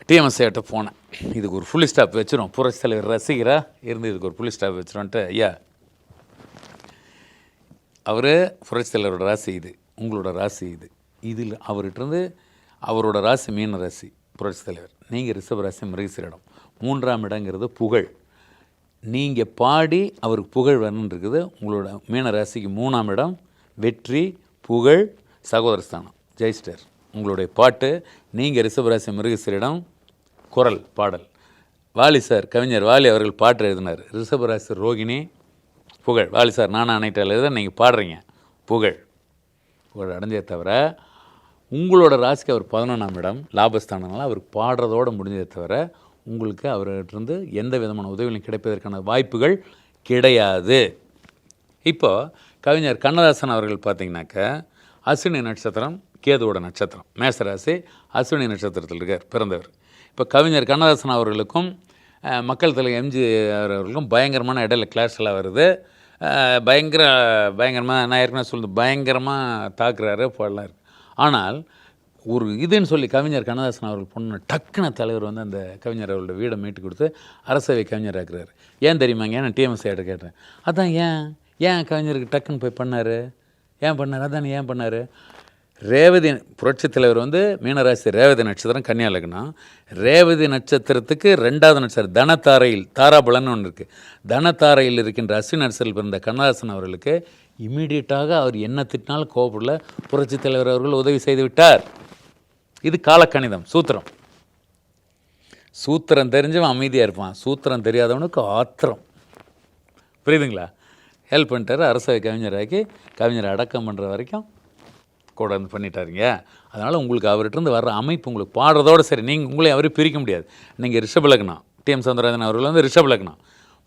டிஎம்எஸ்ஐட்ட போனேன். இதுக்கு ஒரு ஃபுல் ஸ்டாப் வச்சிரும், புரட்சி தலைவர் ரசிகராக இருந்து இதுக்கு ஒரு ஃபுல் ஸ்டாப் வச்சிரும்ன்ட்டு, ஐயா அவர் புரட்சி தலைவரோட ராசி இது, உங்களோட ராசி இது, இதில் அவர்கிட்டருந்து அவரோட ராசி மீன ராசி புரட்சி தலைவர், நீங்கள் ரிஷப ராசி மிருகசீரிடம், 3ஆம் இடங்கிறது புகழ். நீங்கள் பாடி அவருக்கு புகழ் வரணுன்னு இருக்குது. உங்களோட மீன ராசிக்கு 3ஆம் இடம் வெற்றி, புகழ், சகோதரஸ்தானம், ஜெயிஸ்டர். உங்களுடைய பாட்டு நீங்கள் ரிஷபராசி மிருகசீரிடம் குரல் பாடல். வாலி சார், கவிஞர் வாலி அவர்கள் பாட்டு எழுதினார். ரிஷபராசி ரோகிணி, புகழ். வாலி சார் நானும் அனைட்டால் எழுத நீங்கள் பாடுறீங்க, புகழ் அடைஞ்சே தவிர உங்களோட ராசிக்கு அவர் 11ஆம் இடம் லாபஸ்தானனால அவர் பாடுறதோடு முடிஞ்சதே தவிர உங்களுக்கு அவர்கிட்டருந்து எந்த விதமான உதவிகளும் கிடைப்பதற்கான வாய்ப்புகள் கிடையாது. இப்போ கவிஞர் கண்ணதாசன் அவர்கள் பார்த்திங்கனாக்க அஸ்வினி நட்சத்திரம், கேதுவோட நட்சத்திரம், மேசராசி, அஸ்வினி நட்சத்திரத்தில் இருக்கார் பிறந்தவர். இப்போ கவிஞர் கண்ணதாசன் அவர்களுக்கும் மக்கள் தலைவர் எம்ஜிஆர் அவர்களுக்கும் பயங்கரமான இடையில கிளாஷ் எல்லாம் வருது. பயங்கரமாக நான் ஏற்கனவே சொல்லுது, பயங்கரமாக தாக்குறாரு போடலாம் இருக்குது. ஆனால் ஒரு இதுன்னு சொல்லி கவிஞர் கண்ணதாசன் அவர்கள் பொண்ணு டக்குன தலைவர் வந்து அந்த கவிஞர் அவரோட வீடை மீட்டு கொடுத்து அரசவை கவிஞர் ஆக்குறாரு. ஏன் தெரியுமாங்க? நான் டிஎம்எஸ்ஐட்ட கேட்டேன். அதான் ஏன் கவிஞருக்கு டக்குன்னு போய் பண்ணார், ஏன் பண்ணார், அதான் ஏன் பண்ணார்? ரேவதி புரட்சி தலைவர் வந்து மீனராசி ரேவதி நட்சத்திரம், கன்னியா லக்னம். ரேவதி நட்சத்திரத்துக்கு 2வது நட்சத்திரம் தனத்தாரையில், தாராபலன்னு ஒன்று இருக்குது. தனத்தாரையில் இருக்கின்ற அஸ்வினி நட்சத்திரத்தில் பிறந்த கண்ணதாசன் அவர்களுக்கு இமீடியட்டாக அவர் என்ன திட்டினாலும் கோபப்படல, புரட்சி தலைவர் அவர்கள் உதவி செய்து விட்டார். இது காலக்கணிதம், சூத்திரம். சூத்திரம் தெரிஞ்சவன் அமைதியாக இருப்பான், சூத்திரம் தெரியாதவனுக்கு ஆத்திரம். புரியுதுங்களா? ஹெல்ப் பண்ணிட்டார், அரசவை கவிஞராக்கி கவிஞரை அடக்கம் பண்ணுற வரைக்கும் கூட வந்து பண்ணிட்டாருங்க. அதனால் உங்களுக்கு அவர்கிட்ட வர்ற அமைப்பு உங்களுக்கு பாடுறதோடு சரி, நீங்கள் உங்களை அவரையும் பிரிக்க முடியாது. நீங்கள் ரிஷப லக்னம், டிஎம் சௌந்தரராஜன் அவர்கள் வந்து ரிஷப லக்னம்,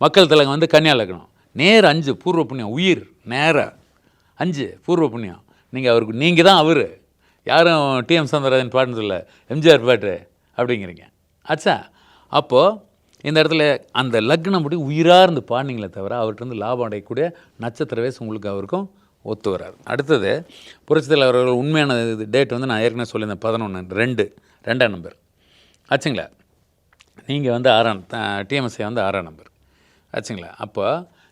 மக்கள் திலகம் வந்து கன்னியா லக்னம். நேர் 5 பூர்வ புண்ணியம், உயிர் நேராக 5 பூர்வ புண்ணியம். நீங்கள் அவருக்கு நீங்கள் தான் அவர், யாரும் டிஎம் சௌந்தரராஜன் பாட்டுன்னு சொல்ல, எம்ஜிஆர் பாட்டு அப்படிங்கிறீங்க. ஆச்சா? அப்போது இந்த இடத்துல அந்த லக்னம் படி உயிராக இருந்து பாடினீங்களே தவிர அவர்கிட்ட லாபம் அடையக்கூடிய நட்சத்திர வயசு உங்களுக்கு அவருக்கும் ஒத்து வராது. அடுத்தது புரட்சி தலைவர் அவர்கள் உண்மையான டேட் வந்து நான் ஏற்கனவே சொல்லியிருந்தேன், 11/2 நம்பர் ஆச்சுங்களா? நீங்கள் வந்து 6ஆம், டிஎம்எஸ்ஐ வந்து 6ஆம் நம்பர் ஆச்சுங்களா? அப்போ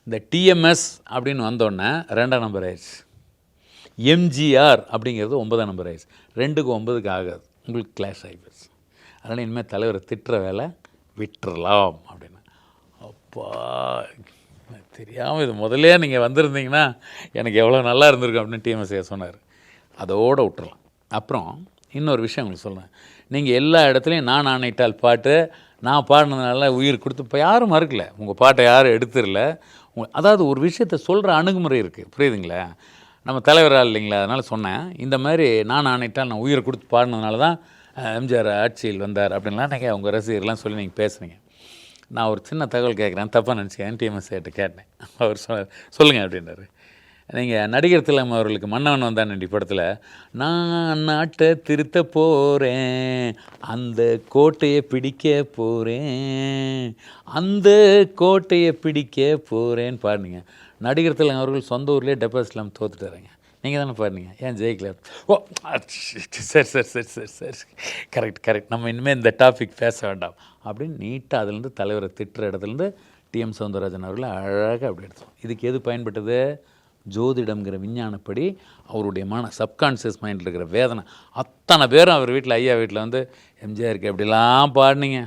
இந்த டிஎம்எஸ் அப்படின்னு வந்தோடனே 2ஆம் நம்பர் ஆயிடுச்சு. எம்ஜிஆர் அப்படிங்கிறது 9ஆம் நம்பர் ஆயிடுச்சு. 2க்கு 9க்கு ஆகாது, உங்களுக்கு கிளாஷ் ஆகிடுச்சு. அதனால் இனிமேல் தலைவரை திட்டுற வேலை விட்டுறலாம் அப்படின்னு. அப்பா தெரியாமல் இது முதலே நீங்கள் வந்திருந்தீங்கன்னா எனக்கு எவ்வளோ நல்லா இருந்திருக்கும் அப்படின்னு டிஎம்எஸ்ஐ சொன்னார். அதோடு விட்டுறலாம். அப்புறம் இன்னொரு விஷயம் உங்களுக்கு சொல்கிறேன். நீங்கள் எல்லா இடத்துலையும் நான் ஆணையிட்டால் பாட்டு நான் பாடினதுனால உயிர் கொடுத்து இப்போ யாரும் மறுக்கல, உங்கள் பாட்டை யாரும் எடுத்துடல. அதாவது ஒரு விஷயத்தை சொல்கிற அணுகுமுறை இருக்குது, புரியுதுங்களா? நம்ம தலைவராக இல்லைங்களா? அதனால் சொன்னேன், இந்த மாதிரி நான் ஆணையிட்டால் நான் உயிரை கொடுத்து பாடினதுனால தான் எம்ஜிஆர் ஆட்சியில் வந்தார் அப்படின்லாம் நீங்கள் உங்கள் ரசிகர்லாம் சொல்லி நீங்கள் பேசுனீங்க. நான் ஒரு சின்ன தகவல் கேட்குறேன், தப்பாக நினச்சிக்கேன். டிஎம்எஸ்ஐட்ட கேட்டேன், அவர் சொல்லுங்கள் அப்படின்னாரு. நீங்கள் நடிகர் திலகம் அவர்களுக்கு மன்னவன் வந்தான் நண்டி படத்தில் நான் நாட்டை திருத்த போகிறேன், அந்த கோட்டையை பிடிக்க போகிறேன், அந்த கோட்டையை பிடிக்க போகிறேன்னு பாடுனீங்க. நடிகர் திலகம் அவர்கள் சொந்த ஊர்லேயே டெபாசிட்லாம் தோத்துட்டாருங்க. நீங்கள் தானே பாருங்க, ஏன் ஜெயிக்கல? ஓ சரி கரெக்ட், நம்ம இனிமேல் இந்த டாபிக் பேச வேண்டாம் அப்படின்னு நீட்டாக அதுலேருந்து தலைவரை திட்டுற இடத்துலேருந்து டிஎம் சௌந்தரராஜன் அவர்களை அழகாக அப்படி எடுத்தோம். இதுக்கு எது பயன்பட்டது? ஜோதிடம்ங்கிற விஞ்ஞானப்படி அவருடைய சப்கான்ஷியஸ் மைண்டில் இருக்கிற வேதனை அத்தனை பேரும் அவர் வீட்டில், ஐயா வீட்டில் வந்து எம்ஜிஆருக்கு எப்படிலாம் பாடினீங்க.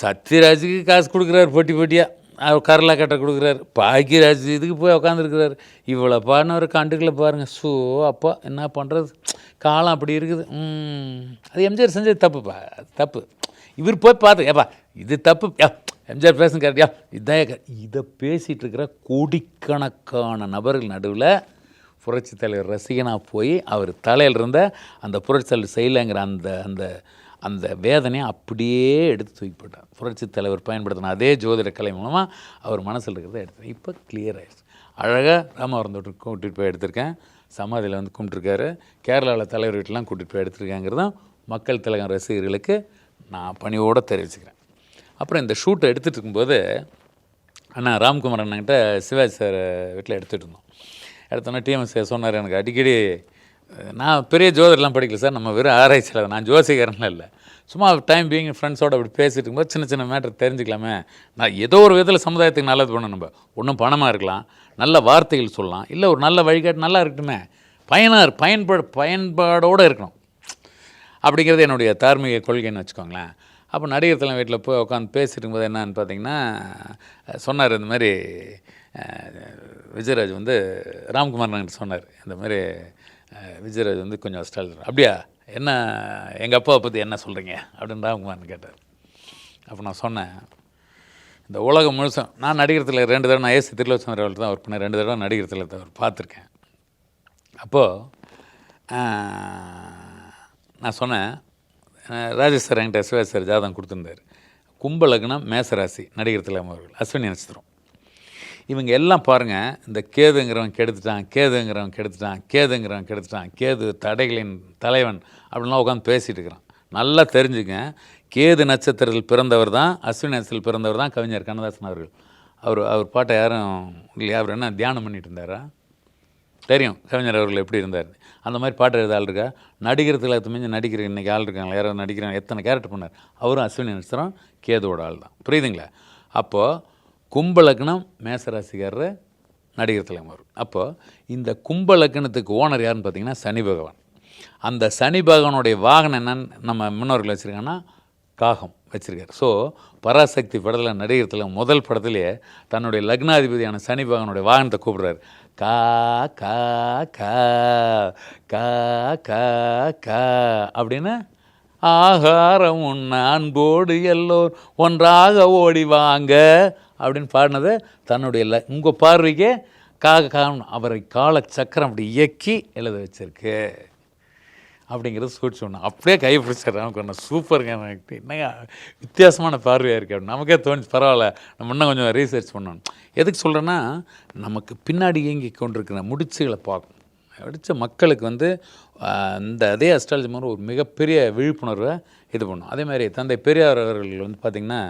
சத்யராஜுக்கு காசு கொடுக்குறாரு போட்டியாக, அவர் கரலா கட்டை கொடுக்குறாரு, பாக்கியராஜ் இதுக்கு போய் உட்காந்துருக்குறாரு. இவ்வளோ பாடினவர் கண்டுக்கல பாருங்கள். ஸோ அப்பா என்ன பண்ணுறது, காலம் அப்படி இருக்குது. அது எம்ஜிஆர் செஞ்சது தப்புப்பா, அது தப்பு. இவர் போய் பார்த்து ஏப்பா இது தப்பு, எம்ஜிஆர் பேசுங்க கரெக்டியா, இதான் இதை பேசிகிட்டு இருக்கிற கோடிக்கணக்கான நபர்கள் நடுவில் புரட்சி தலைவர் ரசிகனாக போய் அவர் தலையில் இருந்த அந்த புரட்சி தலைவர் செய்யலைங்கிற அந்த அந்த அந்த வேதனையை அப்படியே எடுத்து தூக்கி போட்டார். புரட்சி தலைவர் பயன்படுத்தின அதே ஜோதிட கலை மூலமாக அவர் மனசில் இருக்கிறத எடுத்து இப்போ கிளியர் ஆகிடுச்சு. அழகாக ராமவரம் தோட்டம் கூட்டிகிட்டு போய் எடுத்திருக்கேன், சமாதியில் வந்து கும்பிட்டுருக்காரு, கேரளாவில் தலைவர் வீட்டெலாம் கூட்டிகிட்டு போய் எடுத்திருக்கேங்கிறதான் மக்கள் திலகம் ரசிகர்களுக்கு நான் பணியோடு தெரிவிச்சுக்கிறேன். அப்புறம் இந்த ஷூட்டை எடுத்துகிட்டு இருக்கும்போது அண்ணா ராம்குமார் அண்ணன்கிட்ட சிவாஜி சார் வீட்டில் எடுத்துகிட்டு இருந்தோம். எடுத்தோன்னா டிஎம்எஸ் சொன்னார், எனக்கு அடிக்கடி நான் பெரிய ஜோதிடர்லாம் படிக்கல சார், நம்ம வெறும் ஆராய்ச்சியில், நான் ஜோசிகாரன்லாம் இல்லை, சும்மா டைம் பீயிங் ஃப்ரெண்ட்ஸோடு அப்படி பேசிட்டு இருக்கும்போது சின்ன சின்ன மேட்டர் தெரிஞ்சுக்கலாமே. நான் ஏதோ ஒரு விதத்தில் சமுதாயத்துக்கு நல்லது பண்ணணும். நம்ம ஒன்றும் பணமாக இருக்கலாம், நல்ல வார்த்தைகள் சொல்லலாம், இல்லை ஒரு நல்ல வழிகாட்டு நல்லா இருக்கட்டுமே, பயன்பாடோடு இருக்கணும் அப்படிங்கிறது என்னுடைய தார்மீக கொள்கைன்னு வச்சுக்கோங்களேன். அப்போ நடிகர் தலைவர் வீட்டில் போய் உட்காந்து பேசிட்டு இருக்கும்போது என்னன்னு பார்த்தீங்கன்னா சொன்னார், இந்த மாதிரி விஜயராஜ் வந்து ராம்குமார் நாங்கள் சொன்னார், இந்த மாதிரி விஜயராஜ் வந்து கொஞ்சம் ஸ்டைல். அப்படியா, என்ன எங்கள் அப்பாவை பற்றி என்ன சொல்கிறீங்க அப்படின்னு ராம்குமார்னு கேட்டார். அப்போ நான் சொன்னேன், இந்த உலகம் முழுசும் நான் நடிகர் தலைவர் 2 தடவை நான் ஏசி திருலோச்சந்திர அவர்கள் தான் ஒர்க் பண்ணேன், 2 தடவை நடிகர் தலைவர் அவர் பார்த்துருக்கேன். அப்போது நான் சொன்னேன், ராஜேஷ் சார் என்கிட்ட சிவாஜி சார் ஜாதகம் கொடுத்துருந்தார். கும்பலக்னம் மேசராசி நடிகர் தலைவர் அவர்கள், அஸ்வினி நட்சத்திரம். இவங்க எல்லாம் பாருங்கள், இந்த கேதுங்கிறவன் கெடுத்துட்டான், கேது தடைகளின் தலைவன் அப்படின்லாம் உட்காந்து பேசிகிட்டு இருக்கிறான். நல்லா தெரிஞ்சுங்க, கேது நட்சத்திரத்தில் பிறந்தவர் தான், அஸ்வினி நட்சத்திரத்தில் பிறந்தவர் தான் கவிஞர் கண்ணதாசன் அவர்கள். அவர் பாட்டை யாரும் இல்லையா, அவர் என்ன தியானம் பண்ணிட்டு இருந்தாரா? தெரியும் கவிஞர் அவர்கள் எப்படி இருந்தார். அந்த மாதிரி பாட்டு எழுத ஆள் இருக்கா? நடிகர் திலகத்து மிஞ்சி நடிக்கிற இன்றைக்கி ஆள் இருக்காங்களா? யாராவது நடிக்கிறேன், எத்தனை கேரக்டர் பண்ணார்? அவரும் அஸ்வினி நட்சத்திரம் கேதுவோட ஆள் தான். புரியுதுங்களா? அப்போது கும்பலக்னம் மேசராசிக்காரர் நடிகர் தலைவர். அப்போது இந்த கும்பலக்னத்துக்கு ஓனர் யாருன்னு பார்த்தீங்கன்னா சனி பகவான். அந்த சனி பகவானுடைய வாகனம் என்னன்னு நம்ம முன்னோர்கள் வச்சுருக்காங்கன்னா காகம் வச்சுருக்கார். ஸோ பராசக்தி படத்தில் நடிகர் தலைவர் முதல் படத்துலேயே தன்னுடைய லக்னாதிபதியான சனி பகவானுடைய வாகனத்தை கூப்பிடுறாரு. கா கா கா கா கா கா அப்படின்னு, ஆகாரம் உண்ண அன்போடு எல்லோர் ஒன்றாக ஓடி வாங்க அப்படின்னு பாடினது தன்னுடைய உங்கள் பார்வைக்கே காணும் அவரை கால சக்கரம் அப்படி இயக்கி எழுத வச்சிருக்கு அப்படிங்கிறது சூழ்ச்சி ஒன்று. அப்படியே கை பிடிச்சிட்றாங்க, கொஞ்சம் சூப்பருங்க, எனக்கு என்னங்க வித்தியாசமான பார்வையாக இருக்குது அப்படின்னு நமக்கே தோணுச்சு. பரவாயில்ல, நம்ம இன்னும் கொஞ்சம் ரீசர்ச் பண்ணணும். எதுக்கு சொல்கிறேன்னா, நமக்கு பின்னாடி இயங்கி கொண்டிருக்கிற முடிச்சுகளை பார்க்கணும். படித்த மக்களுக்கு வந்து இந்த அதே அஸ்ட்ராலஜி மாதிரி ஒரு மிகப்பெரிய விழிப்புணர்வை இது பண்ணும். அதேமாதிரி தந்தை பெரியார் அவர்கள் வந்து பார்த்திங்கன்னா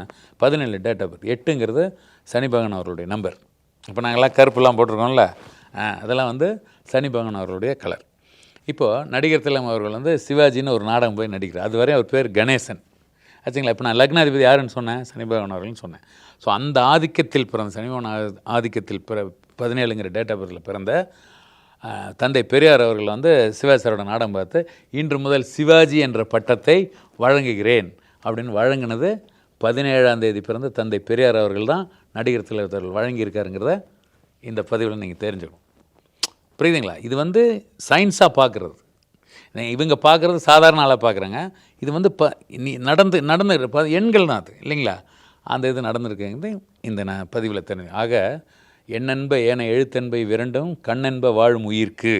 17 டேட் ஆஃப் பர்த், 8ங்கிறது சனி பகவான் அவர்களுடைய நம்பர். இப்போ நாங்கள்லாம் கருப்புலாம் போட்டிருக்கோம்ல, அதெல்லாம் வந்து சனி பகவான் அவர்களுடைய கலர். இப்போது நடிகர் திலகம் அவர்கள் வந்து சிவாஜின்னு ஒரு நாடகம் போய் நடிக்கிறார். அது வரையும் அவர் பேர் கணேசன் ஆச்சுங்களா. இப்போ நான் லக்னாதிபதி யாருன்னு சொன்னேன், சனி பகவான் அவர்கள்னு சொன்னேன். ஸோ அந்த ஆதிக்கத்தில் பிறந்த சனி பகவான் ஆதிக்கத்தில் 17ங்கிற டேட் ஆஃப் பர்த்தில் பிறந்த தந்தை பெரியார் அவர்கள் வந்து சிவாஜி சாரோட நாடகம் பார்த்து இன்று முதல் சிவாஜி என்ற பட்டத்தை வழங்குகிறேன் அப்படின்னு வழங்கினது 17ஆம் தேதி பிறந்த தந்தை பெரியார் அவர்கள் தான் நடிகர் திலகம் அவர்கள் வழங்கியிருக்காருங்கிறத இந்த பதிவில் நீங்கள் தெரிஞ்சுக்கணும். புரியுதுங்களா? இது வந்து சயின்ஸாக பார்க்குறது, இவங்க பார்க்குறது சாதாரண ஆளாக பார்க்குறாங்க. இது வந்து நடந்து எண்கள் தான் அது இல்லைங்களா, அந்த இது நடந்திருக்குங்கிறது இந்த நான் பதிவில் தெரிஞ்சு. ஆக எண்ணென்ப ஏன எழுத்தென்பை விரண்டும் கண்ணென்ப வாழும் உயிர்க்கு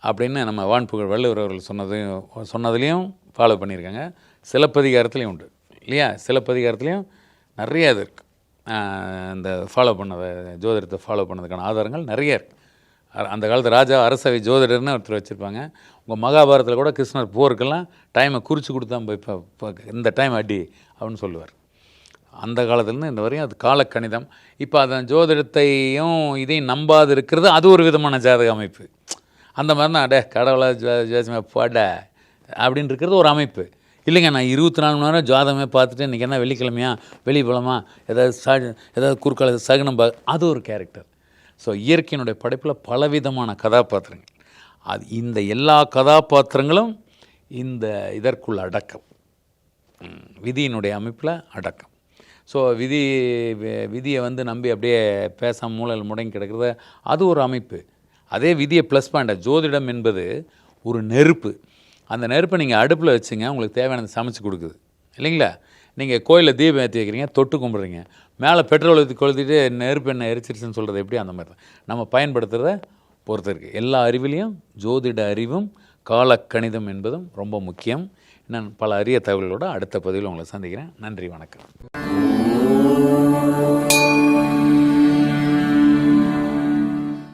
அப்படின்னு நம்ம வான்புகழ் வள்ளுவர் அவர்கள் சொன்னதுலேயும் ஃபாலோ பண்ணியிருக்காங்க. சிலப்பதிகாரத்துலேயும் உண்டு இல்லையா, சிலப்பதிகாரத்துலேயும் நிறைய இது இருக்குது. இந்த ஃபாலோ பண்ணதை ஜோதிடத்தை ஃபாலோ பண்ணதுக்கான ஆதாரங்கள் நிறைய இருக்குது. அந்த காலத்து ராஜா அரசவை ஜோதிடர்னு ஒருத்தர் வச்சுருப்பாங்க. உங்கள் மகாபாரதத்தில் கூட கிருஷ்ணர் போருக்கெல்லாம் டைமை குறித்து கொடுத்தா போய் இப்போ இந்த டைம் அடி அப்படின்னு சொல்லுவார். அந்த காலத்துலேருந்து இந்த வரையும் அது காலக்கணிதம். இப்போ அதன் ஜோதிடத்தையும் இதையும் நம்பாது இருக்கிறது அது ஒரு விதமான ஜாதக அமைப்பு. அந்த மாதிரி தான் கடவுளை ஜோசியமாக போட அப்படின்னு இருக்கிறது ஒரு அமைப்பு இல்லைங்க. நான் 24 மணி நேரம் ஜாதகமே பார்த்துட்டு இன்றைக்கி என்ன வெள்ளிக்கிழமையா வெளியே போகலாமா, ஏதாவது குறுக்கால சகுனம் அது ஒரு கேரக்டர். ஸோ இயற்கையினுடைய படைப்பில் பலவிதமான கதாபாத்திரங்கள், அது இந்த எல்லா கதாபாத்திரங்களும் இந்த இதற்குள்ள அடக்கம், விதியினுடைய அமைப்பில் அடக்கம். ஸோ விதியை வந்து நம்பி அப்படியே பேசாமல் மூலையில் முடங்கி கிடக்கிறத அது ஒரு அமைப்பு. அதே விதியை ப்ளஸ் பாயிண்ட். ஜோதிடம் என்பது ஒரு நெருப்பு. அந்த நெருப்பை நீங்கள் அடுப்பில் வச்சுங்க, உங்களுக்கு தேவையானது சமைச்சு கொடுக்குது இல்லைங்களா. நீங்கள் கோயிலில் தீபம் ஏற்றி வைக்கிறீங்க, தொட்டு கும்பிட்றீங்க, மேலே பெட்ரோல் ஊற்றி கொளுத்திட்டு நெருப்பு என்ன எரிச்சிருச்சுன்னு சொல்கிறது எப்படி, அந்த மாதிரி தான் நம்ம பயன்படுத்துகிறத பொறுத்து இருக்குது. எல்லா அறிவிலையும் ஜோதிட அறிவும் காலக்கணிதம் என்பதும் ரொம்ப முக்கியம். நான் பல அரிய தகவல்களோடு அடுத்த பதிவில் உங்களை சந்திக்கிறேன். நன்றி, வணக்கம்.